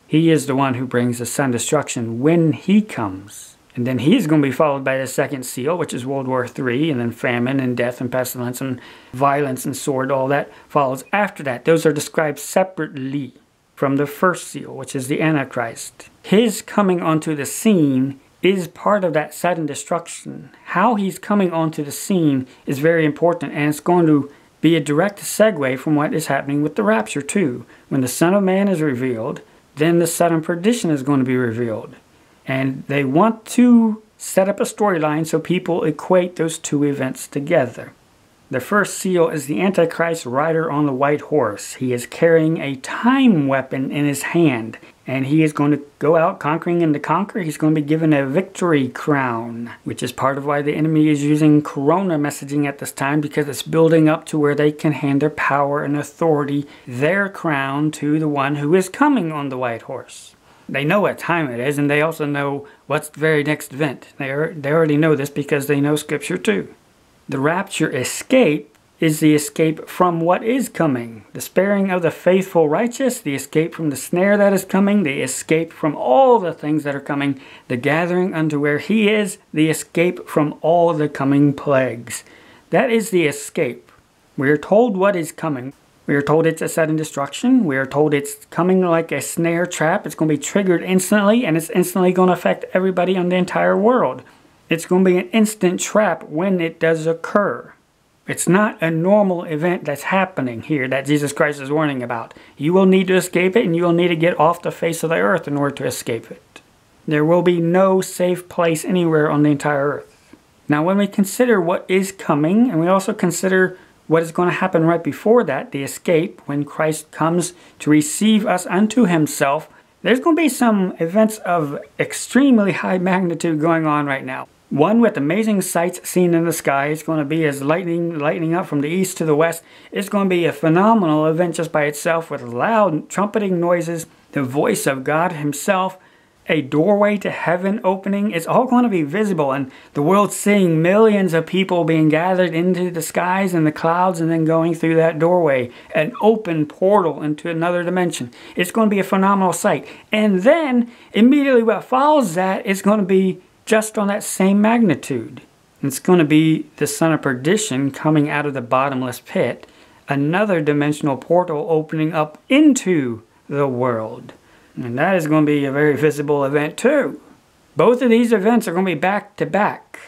He is the one who brings the son of destruction when he comes. And then he is going to be followed by the second seal, which is World War III, and then famine and death and pestilence and violence and sword, all that follows after that. Those are described separately from the first seal, which is the Antichrist. His coming onto the scene is part of that sudden destruction. How he's coming onto the scene is very important, and it's going to be a direct segue from what is happening with the rapture too. When the Son of Man is revealed, then the son of perdition is going to be revealed. And they want to set up a storyline so people equate those two events together. The first seal is the Antichrist rider on the white horse. He is carrying a time weapon in his hand, and he is going to go out conquering and to conquer. He's going to be given a victory crown, which is part of why the enemy is using Corona messaging at this time, because it's building up to where they can hand their power and authority, their crown, to the one who is coming on the white horse. They know what time it is, and they also know what's the very next event. They already know this because they know Scripture too. The rapture escape is the escape from what is coming. The sparing of the faithful righteous, the escape from the snare that is coming, the escape from all the things that are coming, the gathering unto where he is, the escape from all the coming plagues. That is the escape. We are told what is coming. We are told it's a sudden destruction. We are told it's coming like a snare trap. It's going to be triggered instantly, and it's instantly going to affect everybody on the entire world. It's going to be an instant trap when it does occur. It's not a normal event that's happening here that Jesus Christ is warning about. You will need to escape it, and you will need to get off the face of the earth in order to escape it. There will be no safe place anywhere on the entire earth. Now, when we consider what is coming, and we also consider what is going to happen right before that, the escape, when Christ comes to receive us unto himself, there's going to be some events of extremely high magnitude going on right now. One with amazing sights seen in the sky. It's going to be as lightning up from the east to the west. It's going to be a phenomenal event just by itself, with loud trumpeting noises, the voice of God himself, a doorway to heaven opening. It's all going to be visible, and the world seeing millions of people being gathered into the skies and the clouds, and then going through that doorway, an open portal into another dimension. It's going to be a phenomenal sight. And then immediately what follows that is going to be just on that same magnitude. It's going to be the son of perdition coming out of the bottomless pit, another dimensional portal opening up into the world. And that is going to be a very visible event too. Both of these events are going to be back to back.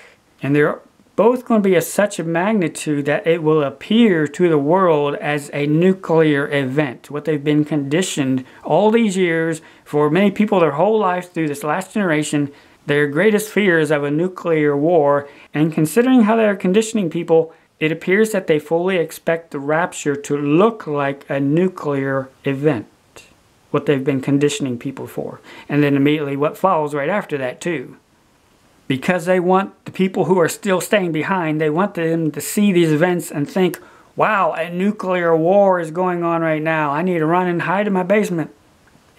And they're both going to be of such a magnitude that it will appear to the world as a nuclear event. What they've been conditioned all these years, for many people their whole lives through this last generation, their greatest fear is of a nuclear war. And considering how they're conditioning people, it appears that they fully expect the rapture to look like a nuclear event. What they've been conditioning people for. And then immediately what follows right after that too. Because they want the people who are still staying behind, they want them to see these events and think, wow, a nuclear war is going on right now. I need to run and hide in my basement.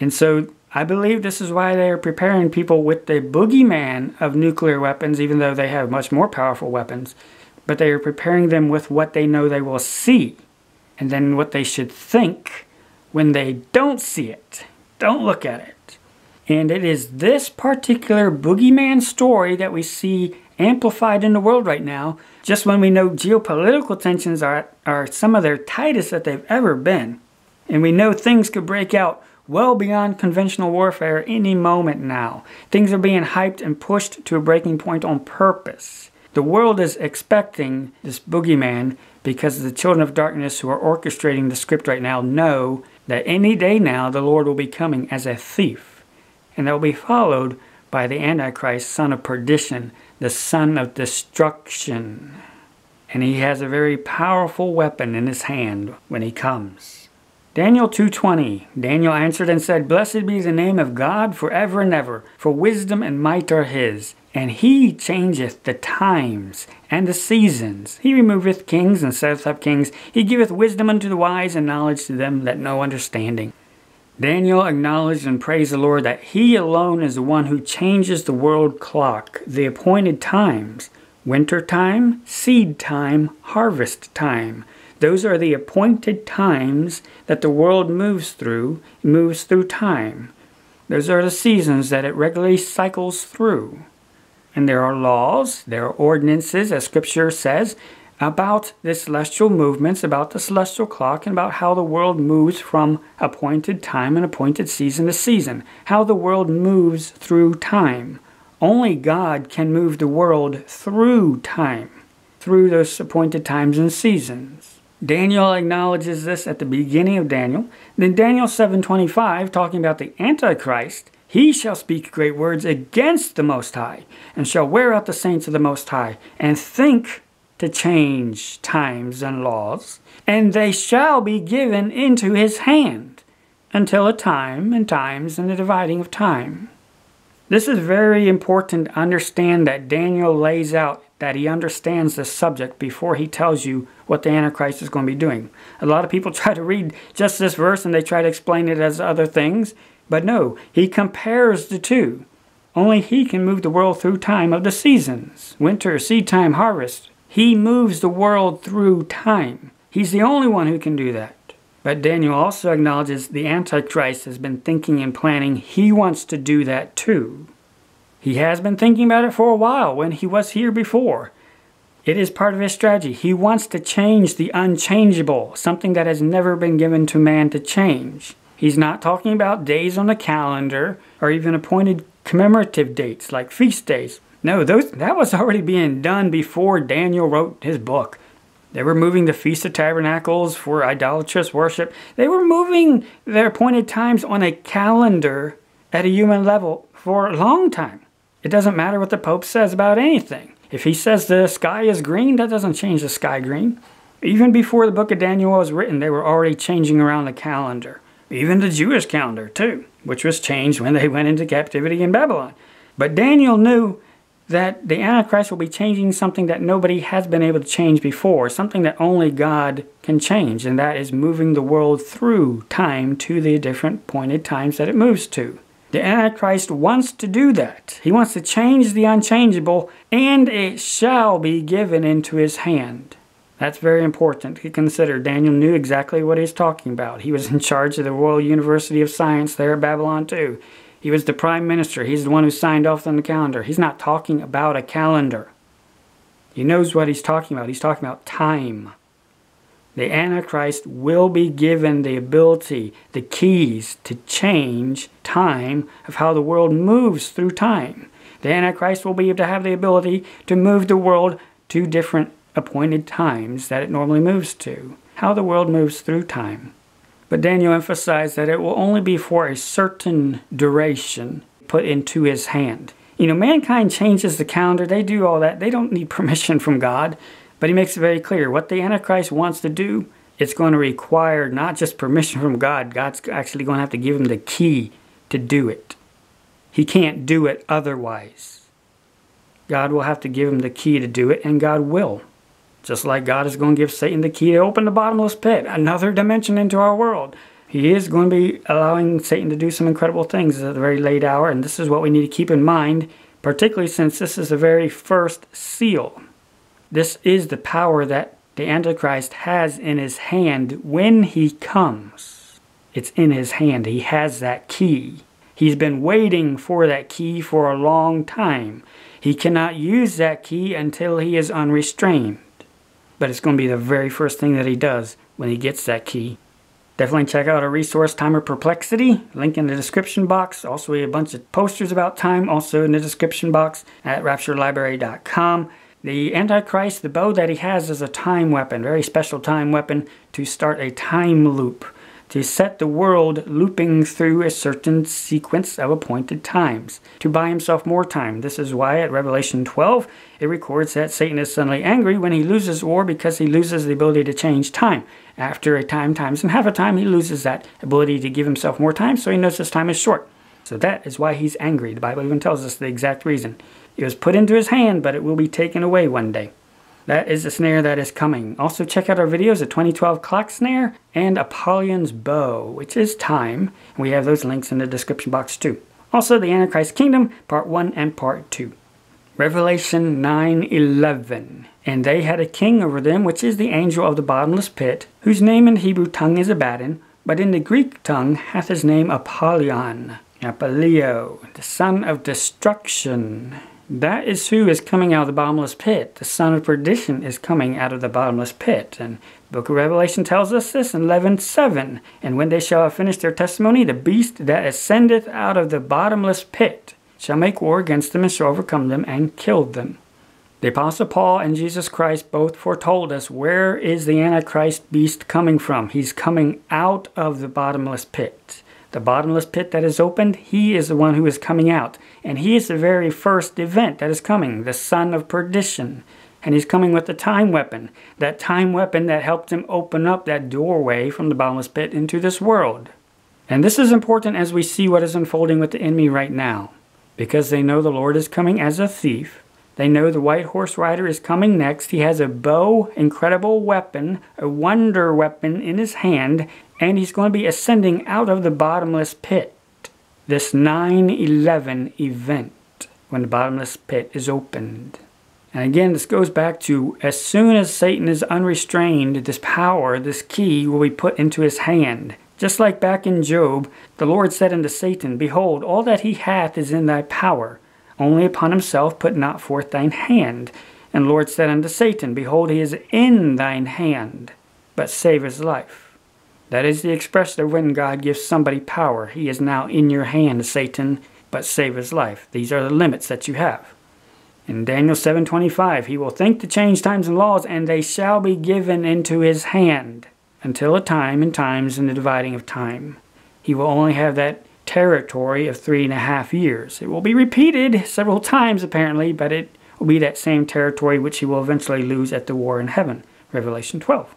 And so I believe this is why they are preparing people with the boogeyman of nuclear weapons, even though they have much more powerful weapons. But they are preparing them with what they know they will see. And then what they should think when they don't see it. Don't look at it. And it is this particular boogeyman story that we see amplified in the world right now, just when we know geopolitical tensions are some of their tightest that they've ever been. And we know things could break out well beyond conventional warfare any moment now. Things are being hyped and pushed to a breaking point on purpose. The world is expecting this boogeyman because the children of darkness who are orchestrating the script right now know that any day now the Lord will be coming as a thief. And that will be followed by the Antichrist, son of perdition, the son of destruction. And he has a very powerful weapon in his hand when he comes. Daniel 2:20. Daniel answered and said, Blessed be the name of God forever and ever, for wisdom and might are his. And he changeth the times and the seasons. He removeth kings and setteth up kings. He giveth wisdom unto the wise and knowledge to them that know understanding. Daniel acknowledged and praised the Lord that he alone is the one who changes the world clock, the appointed times. Winter time, seed time, harvest time. Those are the appointed times that the world moves through time. Those are the seasons that it regularly cycles through. And there are laws, there are ordinances, as Scripture says, about the celestial movements, about the celestial clock, and about how the world moves from appointed time and appointed season to season. How the world moves through time. Only God can move the world through time, through those appointed times and seasons. Daniel acknowledges this at the beginning of Daniel. Then Daniel 7:25, talking about the Antichrist, he shall speak great words against the Most High, and shall wear out the saints of the Most High, and think to change times and laws, and they shall be given into his hand, until a time and times and the dividing of time. This is very important to understand that Daniel lays out that he understands the subject before he tells you what the Antichrist is going to be doing. A lot of people try to read just this verse and they try to explain it as other things, but no, he compares the two. Only he can move the world through time of the seasons, winter, seed time, harvest. He moves the world through time. He's the only one who can do that. But Daniel also acknowledges the Antichrist has been thinking and planning. He wants to do that too. He has been thinking about it for a while when he was here before. It is part of his strategy. He wants to change the unchangeable, something that has never been given to man to change. He's not talking about days on the calendar or even appointed commemorative dates like feast days. No, that was already being done before Daniel wrote his book. They were moving the Feast of Tabernacles for idolatrous worship. They were moving their appointed times on a calendar at a human level for a long time. It doesn't matter what the Pope says about anything. If he says the sky is green, that doesn't change the sky green. Even before the book of Daniel was written, they were already changing around the calendar. Even the Jewish calendar, too, which was changed when they went into captivity in Babylon. But Daniel knew that the Antichrist will be changing something that nobody has been able to change before, something that only God can change, and that is moving the world through time to the different appointed times that it moves to. The Antichrist wants to do that. He wants to change the unchangeable, and it shall be given into his hand. That's very important to consider. Daniel knew exactly what he was talking about. He was in charge of the Royal University of Science there at Babylon too. He was the prime minister. He's the one who signed off on the calendar. He's not talking about a calendar. He knows what he's talking about. He's talking about time. The Antichrist will be given the ability, the keys to change time of how the world moves through time. The Antichrist will be able to have the ability to move the world to different appointed times that it normally moves to. How the world moves through time. But Daniel emphasized that it will only be for a certain duration put into his hand. You know, mankind changes the calendar. They do all that. They don't need permission from God. But he makes it very clear, what the Antichrist wants to do, it's going to require not just permission from God. God's actually going to have to give him the key to do it. He can't do it otherwise. God will have to give him the key to do it, and God will. Just like God is going to give Satan the key to open the bottomless pit, another dimension into our world. He is going to be allowing Satan to do some incredible things at a very late hour, and this is what we need to keep in mind, particularly since this is the very first seal. This is the power that the Antichrist has in his hand when he comes. It's in his hand. He has that key. He's been waiting for that key for a long time. He cannot use that key until he is unrestrained. But it's going to be the very first thing that he does when he gets that key. Definitely check out our resource, Time of Perplexity. Link in the description box. Also, we have a bunch of posters about time also in the description box at rapturelibrary.com. The Antichrist, the bow that he has is a time weapon, very special time weapon to start a time loop, to set the world looping through a certain sequence of appointed times, to buy himself more time. This is why at Revelation 12, it records that Satan is suddenly angry when he loses war because he loses the ability to change time. After a time times and half a time, he loses that ability to give himself more time, so he knows his time is short. So that is why he's angry. The Bible even tells us the exact reason. It was put into his hand, but it will be taken away one day. That is the snare that is coming. Also check out our videos, the 2012 clock snare and Apollyon's bow, which is time. We have those links in the description box too. Also the Antichrist Kingdom, part 1 and part 2. Revelation 9:11. And they had a king over them, which is the angel of the bottomless pit, whose name in Hebrew tongue is Abaddon, but in the Greek tongue hath his name Apollyon, Apollio, the son of destruction. That is who is coming out of the bottomless pit. The son of perdition is coming out of the bottomless pit. And the book of Revelation tells us this in 11:7. And when they shall have finished their testimony, the beast that ascendeth out of the bottomless pit shall make war against them and shall overcome them and kill them. The Apostle Paul and Jesus Christ both foretold us where is the Antichrist beast coming from. He's coming out of the bottomless pit. The bottomless pit that is opened, he is the one who is coming out. And he is the very first event that is coming, the son of perdition. And he's coming with the time weapon. That time weapon that helped him open up that doorway from the bottomless pit into this world. And this is important as we see what is unfolding with the enemy right now. Because they know the Lord is coming as a thief. They know the white horse rider is coming next. He has a bow, incredible weapon, a wonder weapon in his hand, and he's going to be ascending out of the bottomless pit. This 9/11 event, when the bottomless pit is opened. And again, this goes back to as soon as Satan is unrestrained, this power, this key will be put into his hand. Just like back in Job, the Lord said unto Satan, Behold, all that he hath is in thy power. Only upon himself put not forth thine hand. And the Lord said unto Satan, Behold, he is in thine hand, but save his life. That is the expression of when God gives somebody power. He is now in your hand, Satan, but save his life. These are the limits that you have. In Daniel 7:25, he will think to change times and laws, and they shall be given into his hand, until a time and times in the dividing of time. He will only have that territory of 3.5 years. It will be repeated several times apparently, but it will be that same territory which he will eventually lose at the war in heaven. Revelation 12.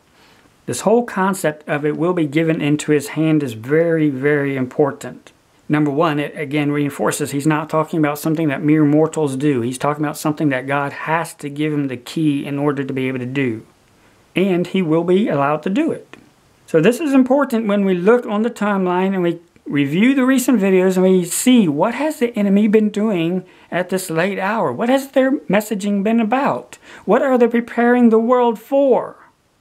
This whole concept of it will be given into his hand is very, very important. Number one, it again reinforces he's not talking about something that mere mortals do. He's talking about something that God has to give him the key in order to be able to do. And he will be allowed to do it. So this is important when we look on the timeline and we review the recent videos and we see what has the enemy been doing at this late hour. What has their messaging been about? What are they preparing the world for?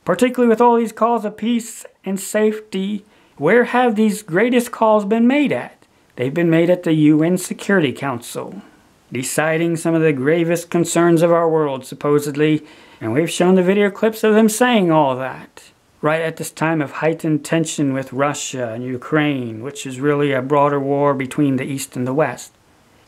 Particularly with all these calls of peace and safety, where have these greatest calls been made at? They've been made at the UN Security Council, deciding some of the gravest concerns of our world, supposedly, and we've shown the video clips of them saying all that. Right at this time of heightened tension with Russia and Ukraine, which is really a broader war between the East and the West.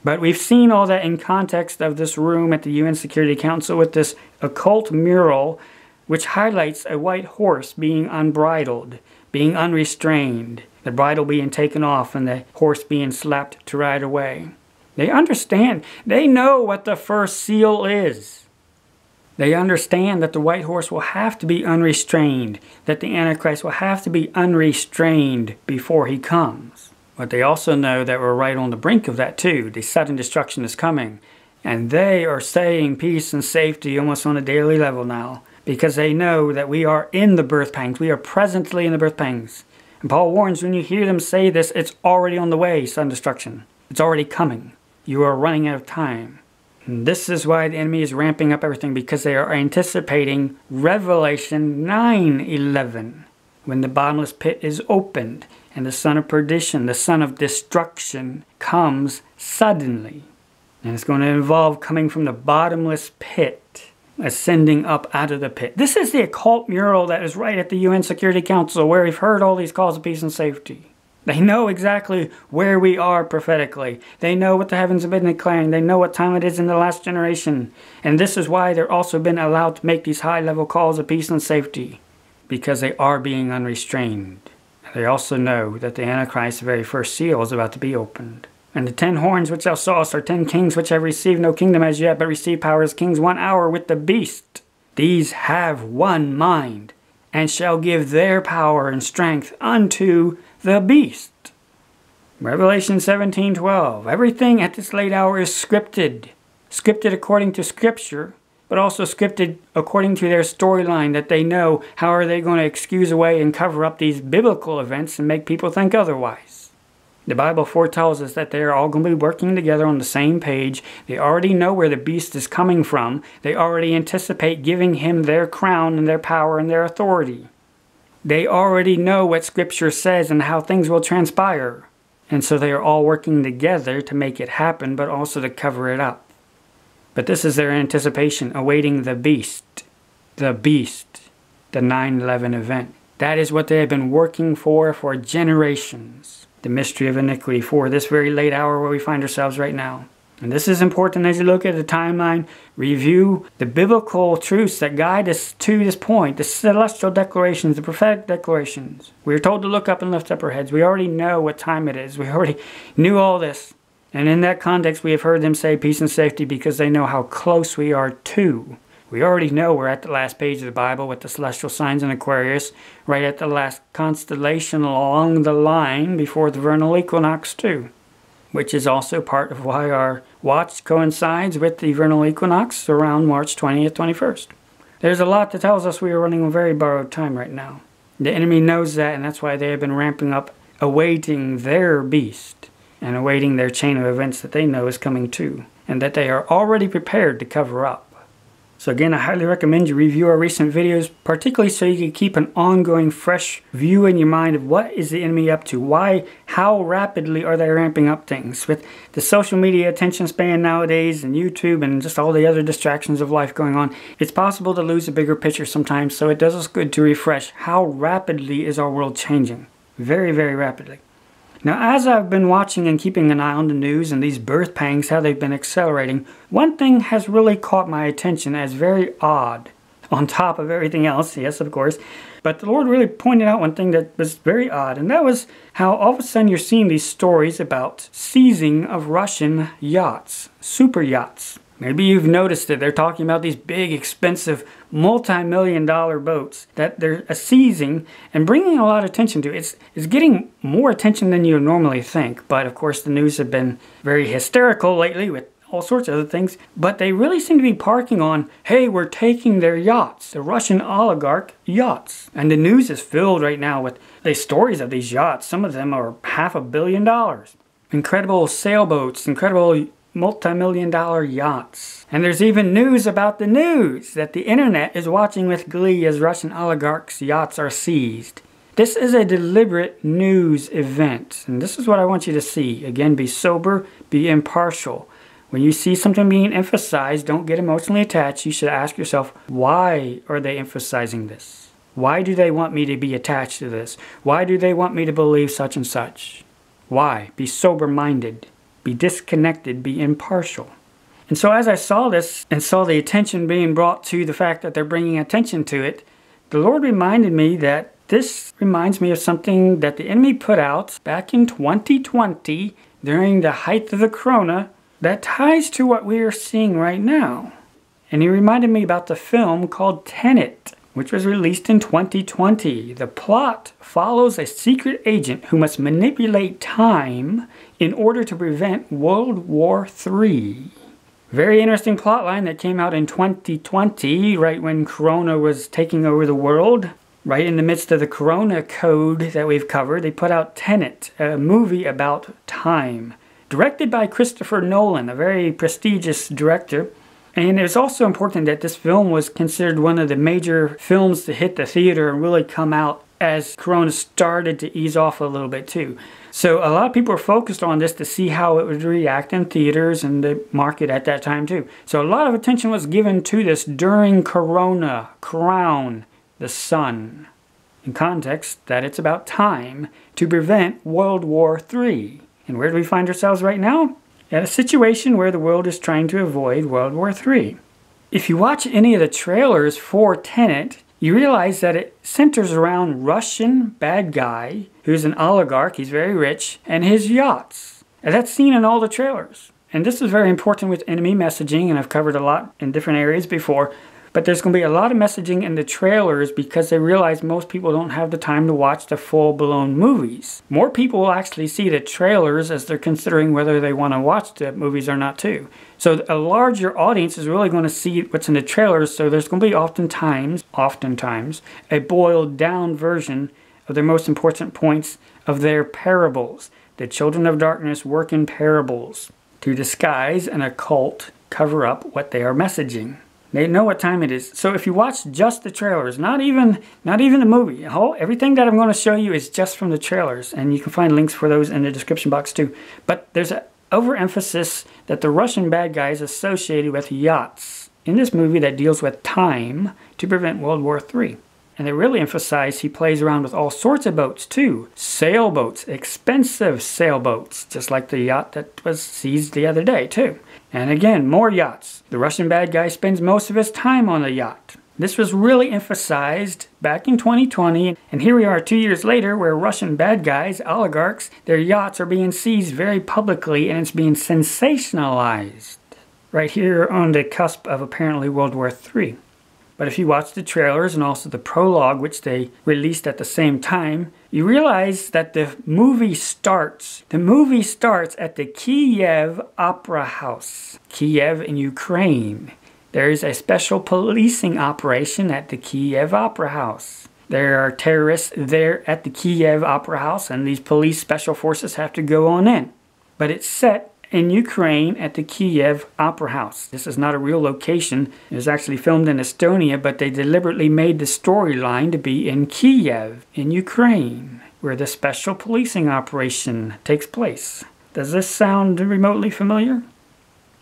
But we've seen all that in context of this room at the UN Security Council with this occult mural which highlights a white horse being unbridled, being unrestrained, the bridle being taken off and the horse being slapped to ride away. They understand. They know what the first seal is. They understand that the white horse will have to be unrestrained, that the Antichrist will have to be unrestrained before he comes. But they also know that we're right on the brink of that too. The sudden destruction is coming. And they are saying peace and safety almost on a daily level now, because they know that we are in the birth pangs. We are presently in the birth pangs. And Paul warns, when you hear them say this, it's already on the way, sudden destruction. It's already coming. You are running out of time. And this is why the enemy is ramping up everything, because they are anticipating Revelation 9:11, when the bottomless pit is opened and the son of perdition, the son of destruction, comes suddenly. And it's going to involve coming from the bottomless pit, ascending up out of the pit. This is the occult mural that is right at the UN Security Council, where we've heard all these calls of peace and safety. They know exactly where we are prophetically. They know what the heavens have been declaring. They know what time it is in the last generation. And this is why they're also been allowed to make these high-level calls of peace and safety, because they are being unrestrained. They also know that the Antichrist's very first seal is about to be opened. And the 10 horns which thou sawest are 10 kings which have received no kingdom as yet, but receive power as kings 1 hour with the beast. These have one mind, and shall give their power and strength unto the beast. Revelation 17:12. Everything at this late hour is scripted. Scripted according to Scripture. but also scripted according to their storyline that they know how are they going to excuse away and cover up these biblical events and make people think otherwise. The Bible foretells us that they are all going to be working together on the same page. They already know where the beast is coming from. They already anticipate giving him their crown and their power and their authority. They already know what Scripture says and how things will transpire. And so they are all working together to make it happen, but also to cover it up. But this is their anticipation, awaiting the beast. The beast. The 9/11 event. That is what they have been working for generations. The mystery of iniquity for this very late hour where we find ourselves right now. And this is important as you look at the timeline, review the biblical truths that guide us to this point, the celestial declarations, the prophetic declarations. We are told to look up and lift up our heads. We already know what time it is. We already knew all this. And in that context, we have heard them say peace and safety because they know how close we are to. We already know we're at the last page of the Bible with the celestial signs in Aquarius, right at the last constellation along the line before the vernal equinox too, which is also part of why our watch coincides with the vernal equinox around March 20th, 21st. There's a lot that tells us we are running on very borrowed time right now. The enemy knows that, and that's why they have been ramping up, awaiting their beast and awaiting their chain of events that they know is coming too, and that they are already prepared to cover up. So again, I highly recommend you review our recent videos, particularly so you can keep an ongoing fresh view in your mind of what is the enemy up to, why, how rapidly are they ramping up things. With the social media attention span nowadays and YouTube and just all the other distractions of life going on, it's possible to lose a bigger picture sometimes, so it does us good to refresh how rapidly is our world changing. Very, very rapidly. Now, as I've been watching and keeping an eye on the news and these birth pangs, how they've been accelerating, one thing has really caught my attention as very odd, on top of everything else, yes, of course. But the Lord really pointed out one thing that was very odd, and that was how all of a sudden you're seeing these stories about seizing of Russian yachts, super yachts. Maybe you've noticed it. They're talking about these big, expensive, multi-million-dollar boats that they're seizing and bringing a lot of attention to. It's getting more attention than you normally think. But, of course, the news have been very hysterical lately with all sorts of other things. But they really seem to be parking on, hey, we're taking their yachts, the Russian oligarch yachts. And the news is filled right now with the stories of these yachts. Some of them are $500 million. Incredible sailboats, incredible multi-million-dollar yachts. And there's even news about the news that the internet is watching with glee as Russian oligarchs' yachts are seized. This is a deliberate news event, and this is what I want you to see. Again, be sober, be impartial. When you see something being emphasized, don't get emotionally attached. You should ask yourself, why are they emphasizing this? Why do they want me to be attached to this? Why do they want me to believe such and such? Why? Be sober-minded. Be disconnected, be impartial. And so as I saw this and saw the attention being brought to the fact that they're bringing attention to it, the Lord reminded me that this reminds me of something that the enemy put out back in 2020 during the height of the corona that ties to what we are seeing right now. And he reminded me about the film called Tenet, which was released in 2020. The plot follows a secret agent who must manipulate time in order to prevent World War III. Very interesting plotline that came out in 2020, right when Corona was taking over the world. Right in the midst of the Corona code that we've covered, they put out Tenet, a movie about time. Directed by Christopher Nolan, a very prestigious director. And it's also important that this film was considered one of the major films to hit the theater and really come out as Corona started to ease off a little bit too. So a lot of people were focused on this to see how it would react in theaters and the market at that time too. So a lot of attention was given to this during Corona, Crown, the sun. In context that it's about time to prevent World War III. And where do we find ourselves right now? At a situation where the world is trying to avoid World War III. If you watch any of the trailers for Tenet, you realize that it centers around Russian bad guy, who's an oligarch, he's very rich, and his yachts. And that's seen in all the trailers. And this is very important with enemy messaging, and I've covered a lot in different areas before. But there's going to be a lot of messaging in the trailers because they realize most people don't have the time to watch the full-blown movies. More people will actually see the trailers as they're considering whether they want to watch the movies or not too. So a larger audience is really going to see what's in the trailers, so there's going to be oftentimes, a boiled down version of their most important points of their parables. The children of darkness work in parables to disguise an occult cover up what they are messaging. They know what time it is. So if you watch just the trailers, not even the movie, everything that I'm going to show you is just from the trailers, and you can find links for those in the description box too. But there's an overemphasis that the Russian bad guy is associated with yachts in this movie that deals with time to prevent World War III. And they really emphasize he plays around with all sorts of boats too. Sailboats, expensive sailboats, just like the yacht that was seized the other day too. And again, more yachts. The Russian bad guy spends most of his time on the yacht. This was really emphasized back in 2020, and here we are 2 years later where Russian bad guys, oligarchs, their yachts are being seized very publicly and it's being sensationalized. Right here on the cusp of apparently World War III. But if you watch the trailers and also the prologue, which they released at the same time, you realize that the movie starts at the Kiev Opera House. Kiev in Ukraine. There is a special policing operation at the Kiev Opera House. There are terrorists there at the Kiev Opera House, and these police special forces have to go on in. But it's set in Ukraine at the Kiev Opera House. This is not a real location. It was actually filmed in Estonia, but they deliberately made the storyline to be in Kiev, in Ukraine, where the special policing operation takes place. Does this sound remotely familiar?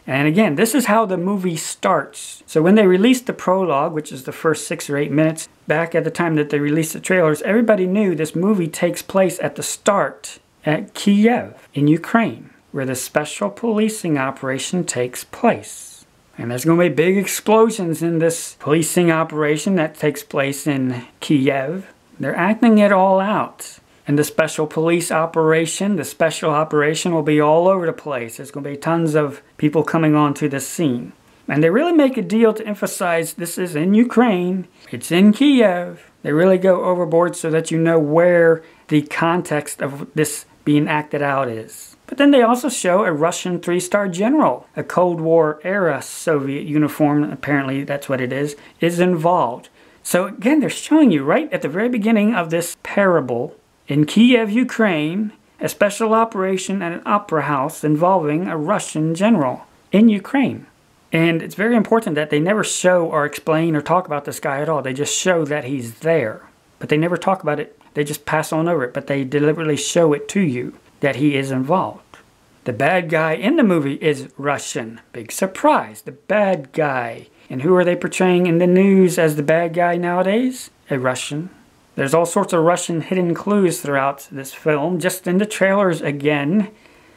And again, this is how the movie starts. So when they released the prologue, which is the first 6 or 8 minutes, back at the time that they released the trailers, everybody knew this movie takes place at the start at Kiev, in Ukraine, where the special policing operation takes place. And there's going to be big explosions in this policing operation that takes place in Kiev. They're acting it all out. And the special police operation, the special operation will be all over the place. There's going to be tons of people coming onto the scene. And they really make a deal to emphasize this is in Ukraine, it's in Kiev. They really go overboard so that you know where the context of this being acted out is. But then they also show a Russian 3-star general, a Cold War era Soviet uniform, apparently that's what it is involved. So again, they're showing you right at the very beginning of this parable, in Kiev, Ukraine, a special operation at an opera house involving a Russian general in Ukraine. And it's very important that they never show or explain or talk about this guy at all. They just show that he's there. But they never talk about it. They just pass on over it, but they deliberately show it to you that he is involved. The bad guy in the movie is Russian. Big surprise, the bad guy. And who are they portraying in the news as the bad guy nowadays? A Russian. There's all sorts of Russian hidden clues throughout this film, just in the trailers again,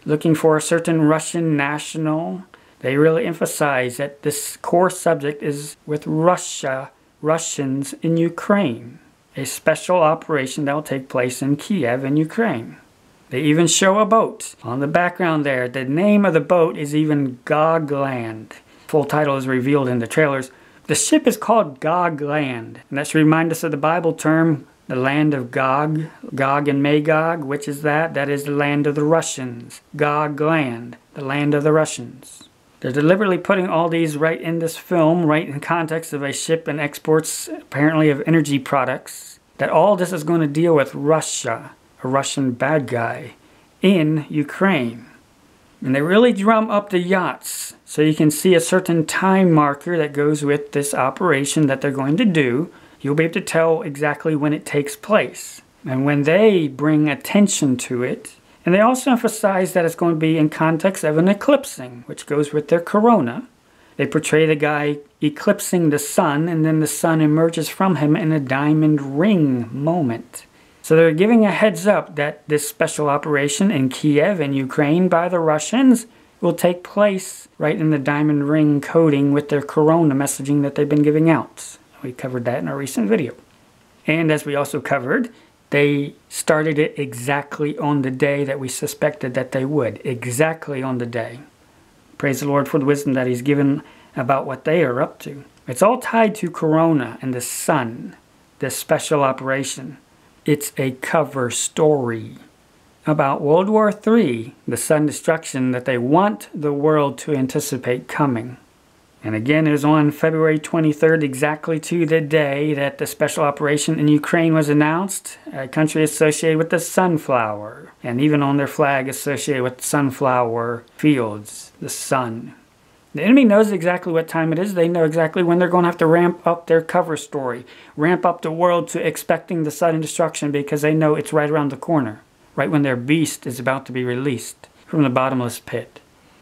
looking for a certain Russian national. They really emphasize that this core subject is with Russia, Russians in Ukraine. A special operation that will take place in Kiev in Ukraine. They even show a boat on the background there. The name of the boat is even Gogland. Full title is revealed in the trailers. The ship is called Gogland. And that should remind us of the Bible term, the land of Gog. Gog and Magog, which is that? That is the land of the Russians. Gogland, the land of the Russians. They're deliberately putting all these right in this film, right in context of a ship and exports, apparently of energy products. That all this is going to deal with Russia, a Russian bad guy, in Ukraine. And they really drum up the yachts, so you can see a certain time marker that goes with this operation that they're going to do. You'll be able to tell exactly when it takes place, and when they bring attention to it. And they also emphasize that it's going to be in context of an eclipsing, which goes with their corona. They portray the guy eclipsing the sun, and then the sun emerges from him in a diamond ring moment. So they're giving a heads up that this special operation in Kiev in Ukraine by the Russians will take place right in the diamond ring coding with their corona messaging that they've been giving out. We covered that in our recent video. And as we also covered, they started it exactly on the day that we suspected that they would. Exactly on the day. Praise the Lord for the wisdom that He's given about what they are up to. It's all tied to Corona and the sun, this special operation. It's a cover story about World War III, the sun destruction that they want the world to anticipate coming. And again, it was on February 23rd, exactly to the day that the special operation in Ukraine was announced, a country associated with the sunflower, and even on their flag associated with sunflower fields, the sun. The enemy knows exactly what time it is. They know exactly when they're going to have to ramp up their cover story, ramp up the world to expecting the sudden destruction, because they know it's right around the corner, right when their beast is about to be released from the bottomless pit,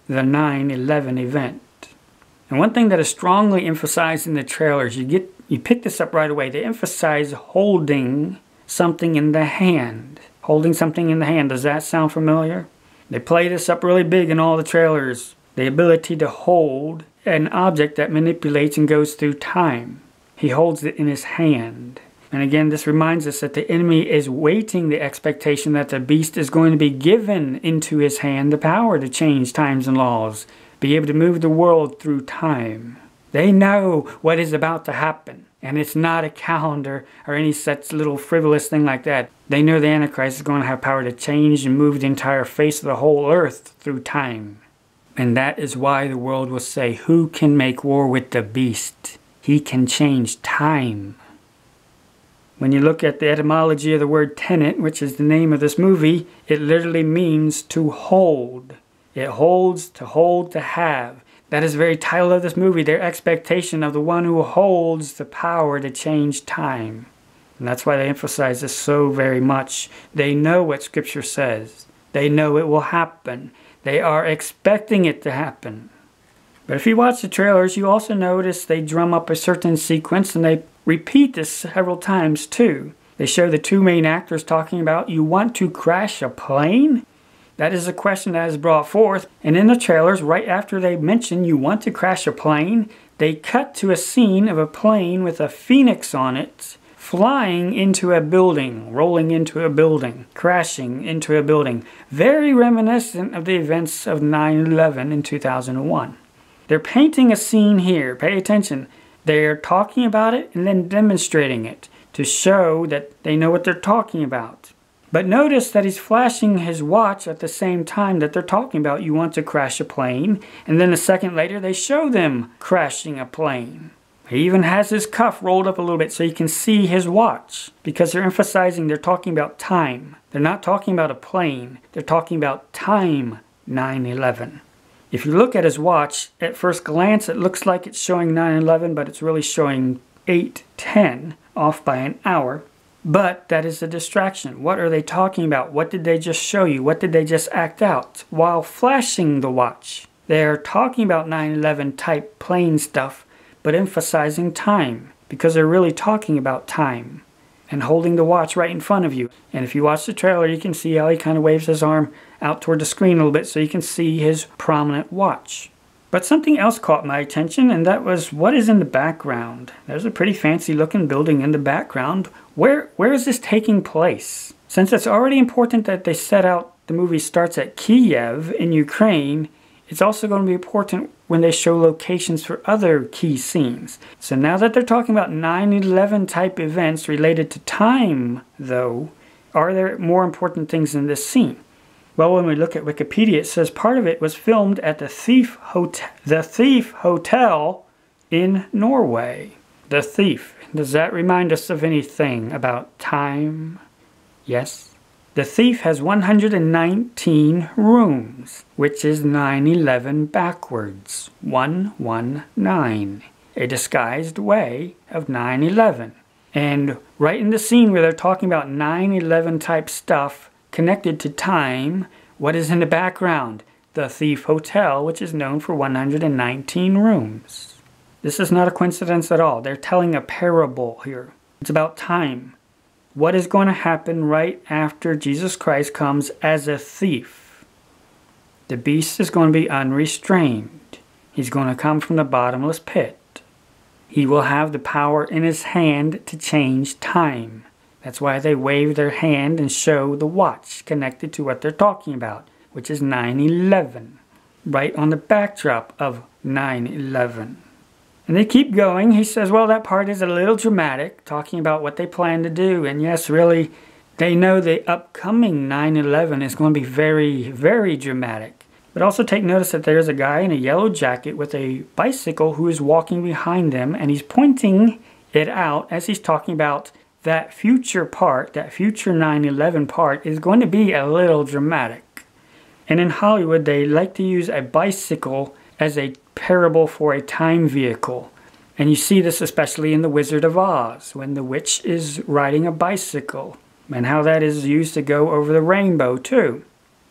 the 9/11 event. And one thing that is strongly emphasized in the trailers, you pick this up right away. They emphasize holding something in the hand. Holding something in the hand. Does that sound familiar? They play this up really big in all the trailers. The ability to hold an object that manipulates and goes through time. He holds it in his hand. And again, this reminds us that the enemy is waiting the expectation that the beast is going to be given into his hand the power to change times and laws, be able to move the world through time. They know what is about to happen, and it's not a calendar or any such little frivolous thing like that. They know the Antichrist is going to have power to change and move the entire face of the whole earth through time. And that is why the world will say, who can make war with the beast? He can change time. When you look at the etymology of the word tenet, which is the name of this movie, it literally means to hold. It holds, to have. That is the very title of this movie, their expectation of the one who holds the power to change time. And that's why they emphasize this so very much. They know what Scripture says. They know it will happen. They are expecting it to happen. But if you watch the trailers, you also notice they drum up a certain sequence, and they repeat this several times too. They show the two main actors talking about, you want to crash a plane? That is a question that is brought forth. And in the trailers, right after they mention you want to crash a plane, they cut to a scene of a plane with a phoenix on it, flying into a building, rolling into a building, crashing into a building. Very reminiscent of the events of 9/11 in 2001. They're painting a scene here. Pay attention. They're talking about it and then demonstrating it to show that they know what they're talking about. But notice that he's flashing his watch at the same time that they're talking about you want to crash a plane. And then a second later they show them crashing a plane. He even has his cuff rolled up a little bit so you can see his watch. Because they're emphasizing they're talking about time. They're not talking about a plane. They're talking about time 9/11. If you look at his watch, at first glance it looks like it's showing 9/11, but it's really showing 8:10, off by an hour. But that is a distraction. What are they talking about? What did they just show you? What did they just act out while flashing the watch? They're talking about 9/11 type plane stuff, but emphasizing time, because they're really talking about time and holding the watch right in front of you. And if you watch the trailer, you can see how he kind of waves his arm out toward the screen a little bit so you can see his prominent watch. But something else caught my attention, and that was what is in the background. There's a pretty fancy looking building in the background. Where is this taking place? Since it's already important that they set out the movie starts at Kiev in Ukraine, it's also going to be important when they show locations for other key scenes. So now that they're talking about 9/11 type events related to time, though, are there more important things in this scene? Well, when we look at Wikipedia, it says part of it was filmed at the Thief Hotel in Norway. The Thief. Does that remind us of anything about time? Yes. The Thief has 119 rooms, which is 9/11 backwards. 119. A disguised way of 9/11. And right in the scene where they're talking about 9/11 type stuff connected to time, what is in the background? The Thief Hotel, which is known for 119 rooms. This is not a coincidence at all. They're telling a parable here. It's about time. What is going to happen right after Jesus Christ comes as a thief? The beast is going to be unrestrained. He's going to come from the bottomless pit. He will have the power in his hand to change time. That's why they wave their hand and show the watch connected to what they're talking about, which is 9/11, right on the backdrop of 9/11. And they keep going. He says, well, that part is a little dramatic, talking about what they plan to do. And yes, really, they know the upcoming 9/11 is going to be very, very dramatic. But also take notice that there's a guy in a yellow jacket with a bicycle who is walking behind them, and he's pointing it out as he's talking about that future part, that future 9/11 part is going to be a little dramatic. And in Hollywood, they like to use a bicycle as a parable for a time vehicle. And you see this especially in The Wizard of Oz, when the witch is riding a bicycle, and how that is used to go over the rainbow too.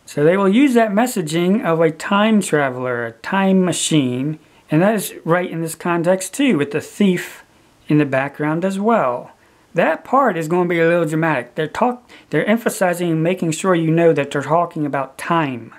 So they will use that messaging of a time traveler, a time machine, and that is right in this context too, with the thief in the background as well. That part is going to be a little dramatic. They're emphasizing and making sure you know that they're talking about time.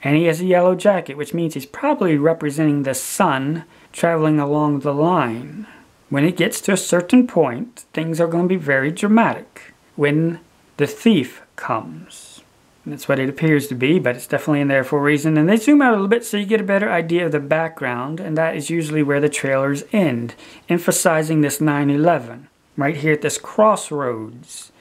And he has a yellow jacket, which means he's probably representing the sun traveling along the line. When it gets to a certain point, things are going to be very dramatic when the thief comes. And that's what it appears to be, but it's definitely in there for a reason. And they zoom out a little bit so you get a better idea of the background, and that is usually where the trailers end, emphasizing this 9/11, right here at this crossroads.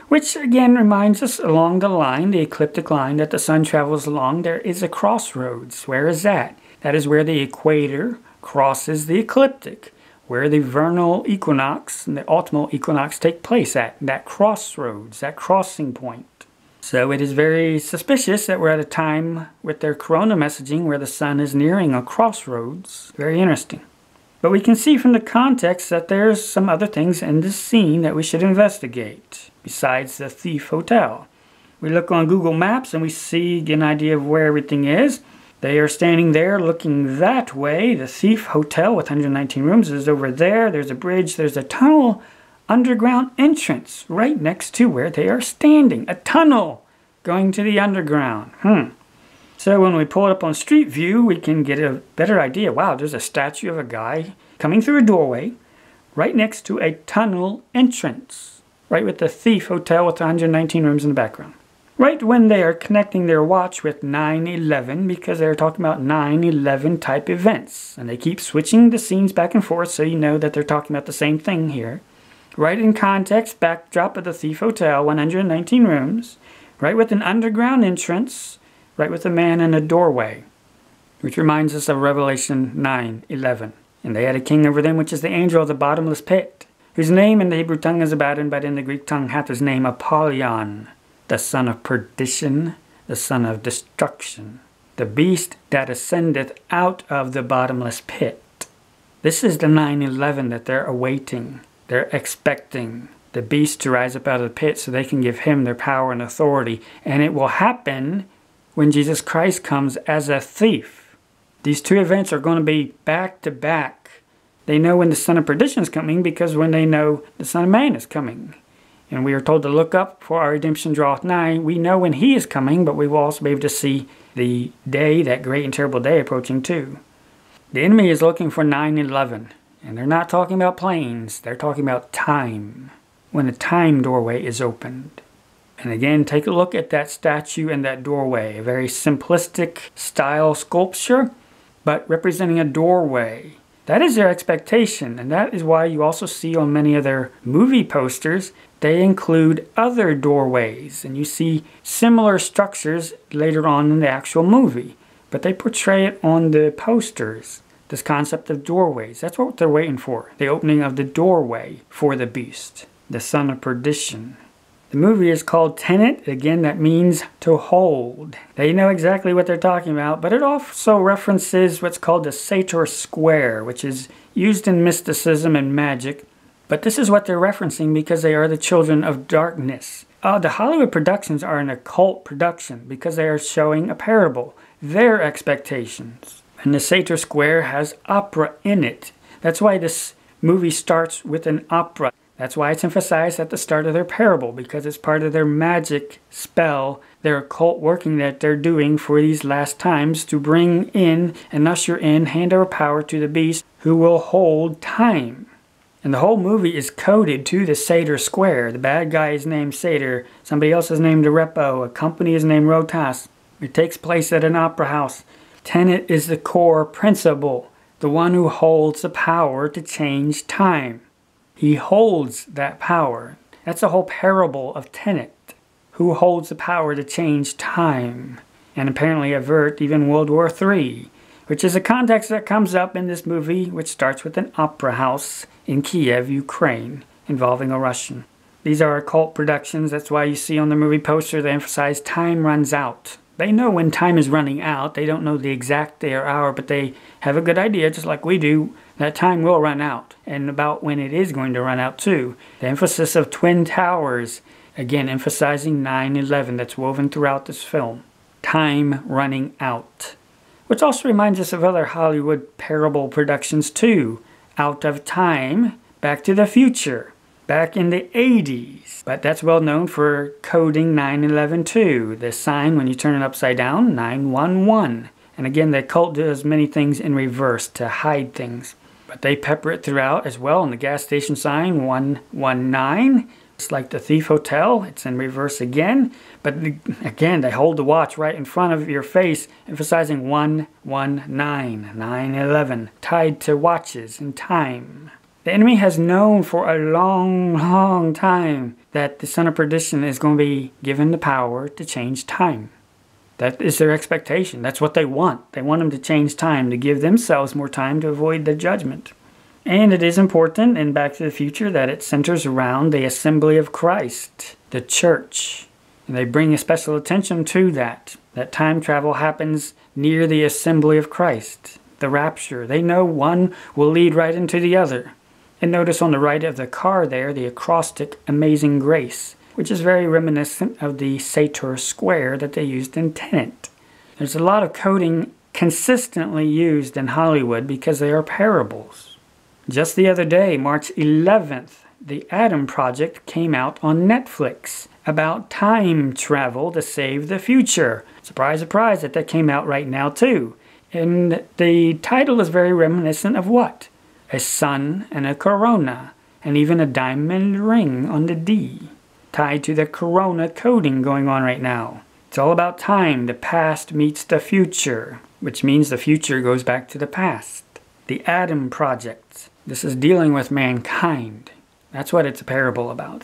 Which again reminds us along the line, the ecliptic line that the sun travels along, there is a crossroads. Where is that? That is where the equator crosses the ecliptic, where the vernal equinox and the autumnal equinox take place at, that crossroads, that crossing point. So it is very suspicious that we're at a time with their corona messaging where the sun is nearing a crossroads. Very interesting. But we can see from the context that there's some other things in this scene that we should investigate, besides the Thief Hotel. We look on Google Maps and we see, get an idea of where everything is. They are standing there looking that way. The Thief Hotel with 119 rooms is over there. There's a bridge, there's a tunnel, underground entrance right next to where they are standing. A tunnel going to the underground. So when we pull it up on Street View, we can get a better idea. Wow, there's a statue of a guy coming through a doorway right next to a tunnel entrance. Right with the Thief Hotel with 119 rooms in the background. Right when they are connecting their watch with 9/11, because they're talking about 9/11 type events. And they keep switching the scenes back and forth so you know that they're talking about the same thing here. Right in context, backdrop of the Thief Hotel, 119 rooms. Right with an underground entrance. Right with a man in a doorway. Which reminds us of Revelation 9:11. And they had a king over them, which is the angel of the bottomless pit, whose name in the Hebrew tongue is Abaddon, but in the Greek tongue hath his name Apollyon, the son of perdition, the son of destruction, the beast that ascendeth out of the bottomless pit. This is the 9/11 that they're awaiting. They're expecting the beast to rise up out of the pit so they can give him their power and authority. And it will happen when Jesus Christ comes as a thief. These two events are going to be back to back. They know when the son of perdition is coming because when they know the son of man is coming. And we are told to look up for our redemption draweth nigh. We know when he is coming, but we will also be able to see the day, that great and terrible day approaching too. The enemy is looking for 9/11. And they're not talking about planes. They're talking about time. When a time doorway is opened. And again, take a look at that statue and that doorway. A very simplistic style sculpture, but representing a doorway. That is their expectation, and that is why you also see on many of their movie posters, they include other doorways. And you see similar structures later on in the actual movie. But they portray it on the posters. This concept of doorways. That's what they're waiting for. The opening of the doorway for the beast. The son of perdition. The movie is called Tenet. Again, that means to hold. They know exactly what they're talking about, but it also references what's called the Sator Square, which is used in mysticism and magic. But this is what they're referencing because they are the children of darkness. The Hollywood productions are an occult production because they are showing a parable. Their expectations. And the Sator Square has opera in it. That's why this movie starts with an opera. That's why it's emphasized at the start of their parable, because it's part of their magic spell, their occult working that they're doing for these last times to bring in and usher in, hand over power to the beast who will hold time. And the whole movie is coded to the Sator Square. The bad guy is named Sator, somebody else is named Arepo, a company is named Rotas. It takes place at an opera house. Tenet is the core principle. the one who holds the power to change time. He holds that power. That's the whole parable of Tenet. Who holds the power to change time and apparently avert even World War III, which is a context that comes up in this movie, which starts with an opera house in Kiev, Ukraine, involving a Russian. These are occult productions. That's why you see on the movie poster they emphasize time runs out. They know when time is running out. They don't know the exact day or hour, but they have a good idea, just like we do, that time will run out, and about when it is going to run out too. The emphasis of Twin Towers, again emphasizing 9/11, that's woven throughout this film. Time running out. Which also reminds us of other Hollywood parable productions too. Out of Time, Back to the Future, back in the 80s. But that's well known for coding 9/11 too. The sign, when you turn it upside down, 911. And again, the occult does many things in reverse to hide things. But they pepper it throughout as well. In the gas station sign, 119. It's like the Thief Hotel. It's in reverse again. But again, they hold the watch right in front of your face, emphasizing 119, 9/11, tied to watches and time. The enemy has known for a long, long time that the Son of Perdition is going to be given the power to change time. That is their expectation. That's what they want. They want him to change time, to give themselves more time to avoid the judgment. And it is important in Back to the Future that it centers around the assembly of Christ, the church. And they bring a special attention to that time travel happens near the assembly of Christ, the rapture. They know one will lead right into the other. And notice on the right of the car there, the acrostic Amazing Grace, which is very reminiscent of the Sator Square that they used in Tenet. There's a lot of coding consistently used in Hollywood because they are parables. Just the other day, March 11th, The Adam Project came out on Netflix about time travel to save the future. Surprise, surprise that came out right now too. And the title is very reminiscent of what? A sun and a corona, and even a diamond ring on the D, tied to the corona coding going on right now. It's all about time. The past meets the future, which means the future goes back to the past. The Adam Project. This is dealing with mankind. That's what it's a parable about.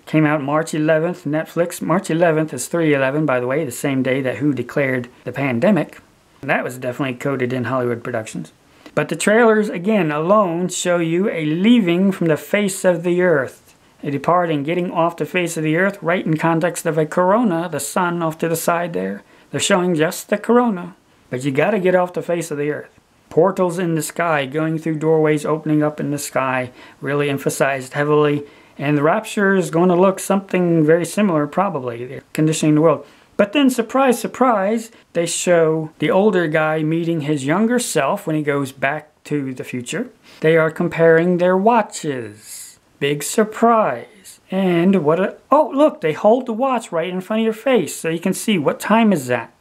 Came out March 11th, Netflix. March 11th is 3/11, by the way, the same day that WHO declared the pandemic. And that was definitely coded in Hollywood productions. But the trailers, again, alone show you a leaving from the face of the earth. A departing, getting off the face of the earth, right in context of a corona, the sun off to the side there. They're showing just the corona. But you gotta get off the face of the earth. Portals in the sky, going through doorways, opening up in the sky, really emphasized heavily. And the rapture is going to look something very similar, probably. They're conditioning the world. But then, surprise, surprise, they show the older guy meeting his younger self when he goes back to the future. They are comparing their watches. Big surprise. And oh, look, they hold the watch right in front of your face so you can see what time is that.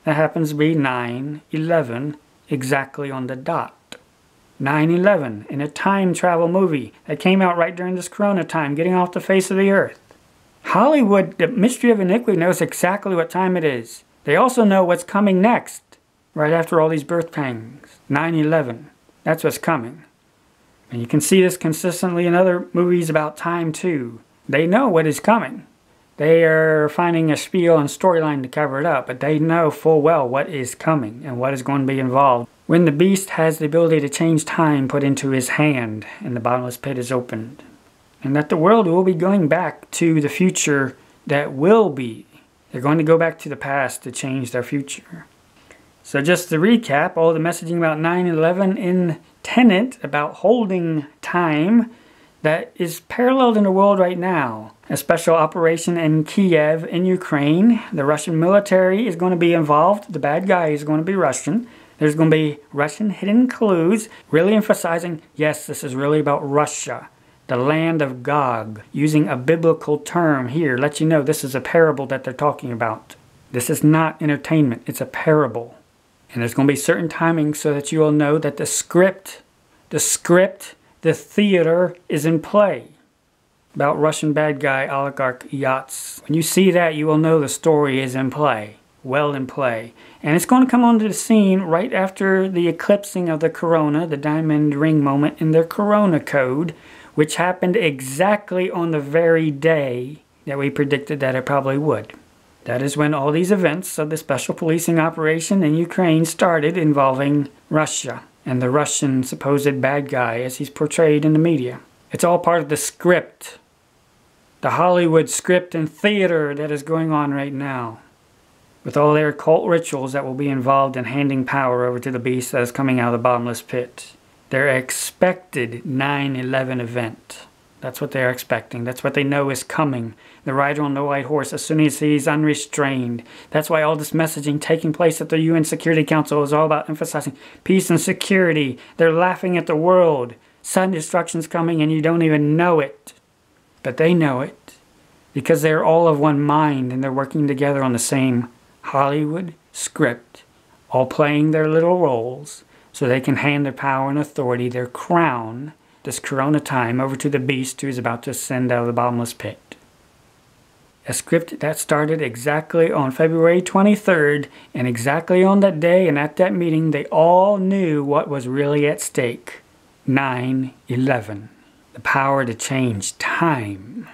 That happens to be 9/11, exactly on the dot. 9/11 in a time travel movie that came out right during this corona time, getting off the face of the earth. Hollywood, the Mystery of Iniquity, knows exactly what time it is. They also know what's coming next, right after all these birth pangs. 9/11. That's what's coming. And you can see this consistently in other movies about time too. They know what is coming. They are finding a spiel and storyline to cover it up, but they know full well what is coming and what is going to be involved. When the beast has the ability to change time put into his hand and the bottomless pit is opened. And that the world will be going back to the future that will be. They're going to go back to the past to change their future. So just to recap, all the messaging about 9/11 in Tenet, about holding time, that is paralleled in the world right now. A special operation in Kiev in Ukraine. The Russian military is going to be involved. The bad guy is going to be Russian. There's going to be Russian hidden clues, really emphasizing, yes, this is really about Russia. The land of Gog, using a biblical term here, lets you know this is a parable that they're talking about. This is not entertainment, it's a parable. And there's going to be certain timing so that you will know that the script, the theater is in play. About Russian bad guy oligarch yachts. When you see that, you will know the story is in play. well in play. And it's going to come onto the scene right after the eclipsing of the corona, the diamond ring moment in their corona code, which happened exactly on the very day that we predicted that it probably would. That is when all these events of the special policing operation in Ukraine started involving Russia and the Russian supposed bad guy as he's portrayed in the media. It's all part of the script, the Hollywood script and theater that is going on right now, with all their occult rituals that will be involved in handing power over to the beast that is coming out of the bottomless pit. Their expected 9/11 event. That's what they're expecting. That's what they know is coming. The rider on the white horse as soon as he's unrestrained. That's why all this messaging taking place at the UN Security Council is all about emphasizing peace and security. They're laughing at the world. Sudden destruction's coming and you don't even know it. But they know it because they're all of one mind and they're working together on the same Hollywood script, all playing their little roles so they can hand their power and authority, their crown, this corona time, over to the beast who is about to ascend out of the bottomless pit. A script that started exactly on February 23rd, and exactly on that day and at that meeting they all knew what was really at stake. 9/11. The power to change time.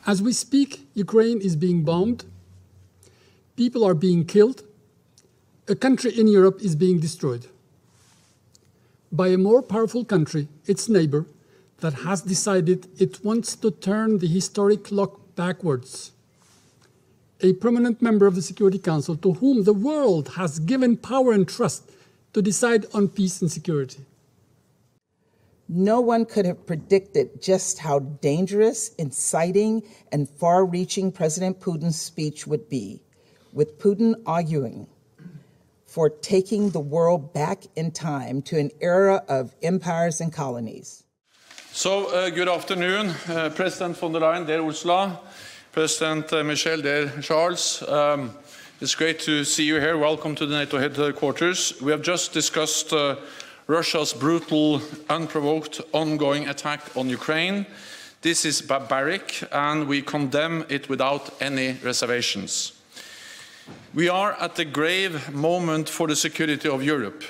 As we speak, Ukraine is being bombed. People are being killed. A country in Europe is being destroyed by a more powerful country, its neighbor, that has decided it wants to turn the historic clock backwards. A permanent member of the Security Council to whom the world has given power and trust to decide on peace and security. No one could have predicted just how dangerous, inciting, and far-reaching President Putin's speech would be, with Putin arguing for taking the world back in time to an era of empires and colonies. So, good afternoon, President von der Leyen, dear Ursula, President Michel, dear Charles. It's great to see you here. Welcome to the NATO headquarters. We have just discussed Russia's brutal, unprovoked, ongoing attack on Ukraine. This is barbaric, and we condemn it without any reservations. We are at a grave moment for the security of Europe.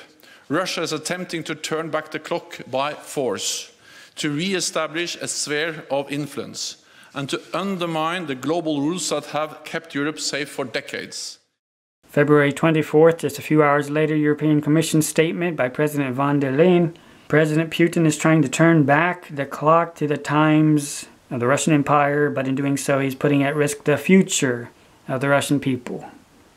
Russia is attempting to turn back the clock by force, to re-establish a sphere of influence, and to undermine the global rules that have kept Europe safe for decades. February 24th, just a few hours later, European Commission statement by President von der Leyen. President Putin is trying to turn back the clock to the times of the Russian Empire, but in doing so he's putting at risk the future of the Russian people.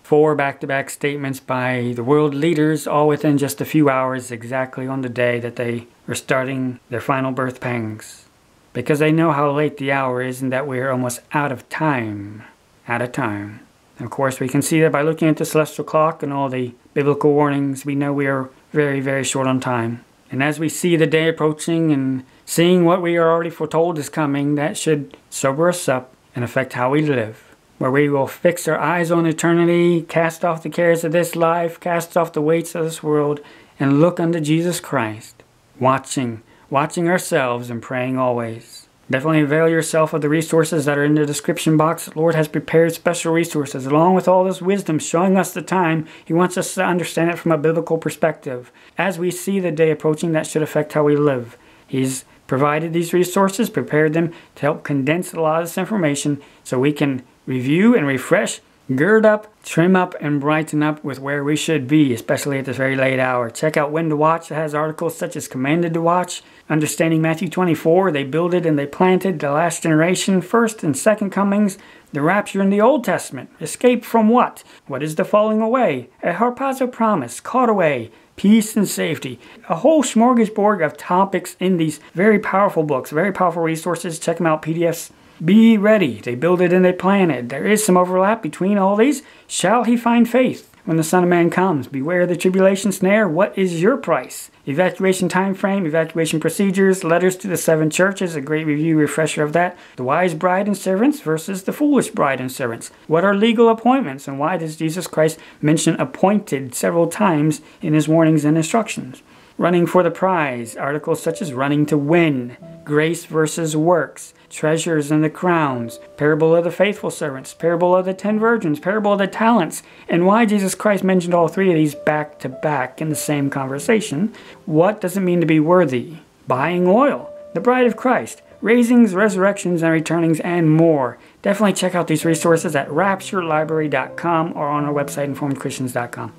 4 back-to-back statements by the world leaders, all within just a few hours, exactly on the day that they were starting their final birth pangs. Because they know how late the hour is and that we are almost out of time. Out of time. And of course, we can see that by looking at the celestial clock and all the biblical warnings, we know we are very, very short on time. And as we see the day approaching and seeing what we are already foretold is coming, that should sober us up and affect how we live. Where we will fix our eyes on eternity, cast off the cares of this life, cast off the weights of this world, and look unto Jesus Christ, watching ourselves and praying always. Definitely avail yourself of the resources that are in the description box. The Lord has prepared special resources along with all this wisdom showing us the time. He wants us to understand it from a biblical perspective. As we see the day approaching, that should affect how we live. He's provided these resources, prepared them to help condense a lot of this information so we can review and refresh, gird up, trim up, and brighten up with where we should be, especially at this very late hour. Check out When to Watch. It has articles such as Commanded to Watch, Understanding Matthew 24, They Builded and They Planted, The Last Generation, First and Second Comings, The Rapture in the Old Testament, Escape from What? What is the Falling Away? A Harpazo Promise, Caught Away, Peace and Safety. A whole smorgasbord of topics in these very powerful books, very powerful resources. Check them out, PDFs. Be ready. They build it and they plan it. There is some overlap between all these. Shall he find faith when the Son of Man comes? Beware the tribulation snare. What is your price? Evacuation time frame, evacuation procedures, letters to the 7 churches, a great review refresher of that. The wise bride and servants versus the foolish bride and servants. What are legal appointments and why does Jesus Christ mention appointed several times in his warnings and instructions? running for the prize, articles such as running to win, grace versus works, treasures and the crowns, parable of the faithful servants, parable of the 10 virgins, parable of the talents, and why Jesus Christ mentioned all three of these back to back in the same conversation. What does it mean to be worthy? Buying oil, the bride of Christ, raisings, resurrections, and returnings, and more. Definitely check out these resources at rapturelibrary.com or on our website, informedchristians.com.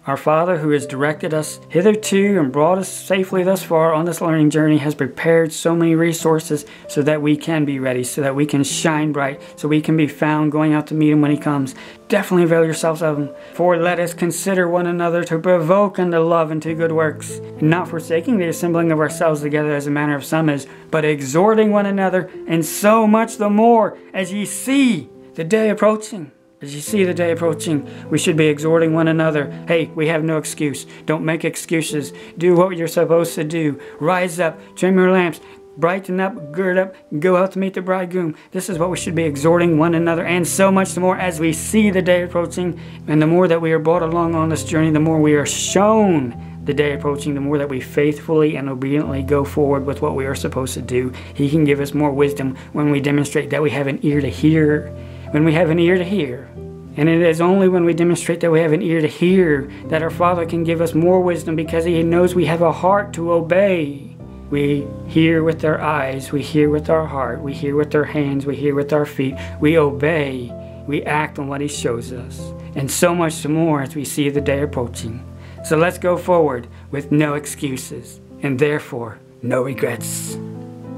Our Father, who has directed us hitherto and brought us safely thus far on this learning journey, has prepared so many resources so that we can be ready, so that we can shine bright, so we can be found going out to meet Him when He comes. Definitely avail yourselves of Him. For let us consider one another to provoke unto love and to good works, and not forsaking the assembling of ourselves together as a manner of some is, but exhorting one another, and so much the more as ye see the day approaching. As you see the day approaching, we should be exhorting one another. Hey, we have no excuse. Don't make excuses. Do what you're supposed to do. Rise up, trim your lamps, brighten up, gird up, go out to meet the bridegroom. This is what we should be exhorting one another, and so much more as we see the day approaching. And the more that we are brought along on this journey, the more we are shown the day approaching, the more that we faithfully and obediently go forward with what we are supposed to do. He can give us more wisdom when we demonstrate that we have an ear to hear. When we have an ear to hear. And it is only when we demonstrate that we have an ear to hear that our Father can give us more wisdom, because He knows we have a heart to obey. We hear with our eyes, we hear with our heart, we hear with our hands, we hear with our feet. We obey, we act on what He shows us. And so much more as we see the day approaching. So let's go forward with no excuses, and therefore no regrets.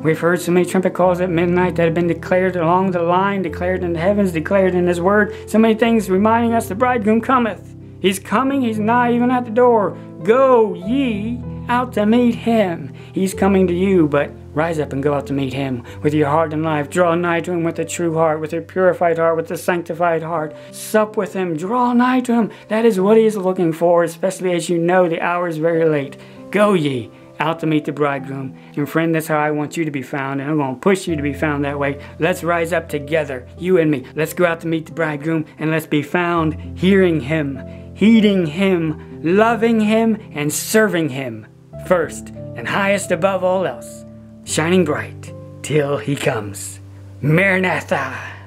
We've heard so many trumpet calls at midnight that have been declared along the line, declared in the heavens, declared in His word. So many things reminding us the bridegroom cometh. He's coming, He's nigh even at the door. Go ye out to meet Him. He's coming to you, but rise up and go out to meet Him with your heart and life. Draw nigh to Him with a true heart, with a purified heart, with a sanctified heart. Sup with Him, draw nigh to Him. That is what He is looking for, especially as you know the hour is very late. Go ye out to meet the bridegroom. And friend, that's how I want you to be found, and I'm going to push you to be found that way. Let's rise up together, you and me. Let's go out to meet the bridegroom, and let's be found hearing Him, heeding Him, loving Him, and serving Him first and highest above all else, shining bright till He comes. Maranatha!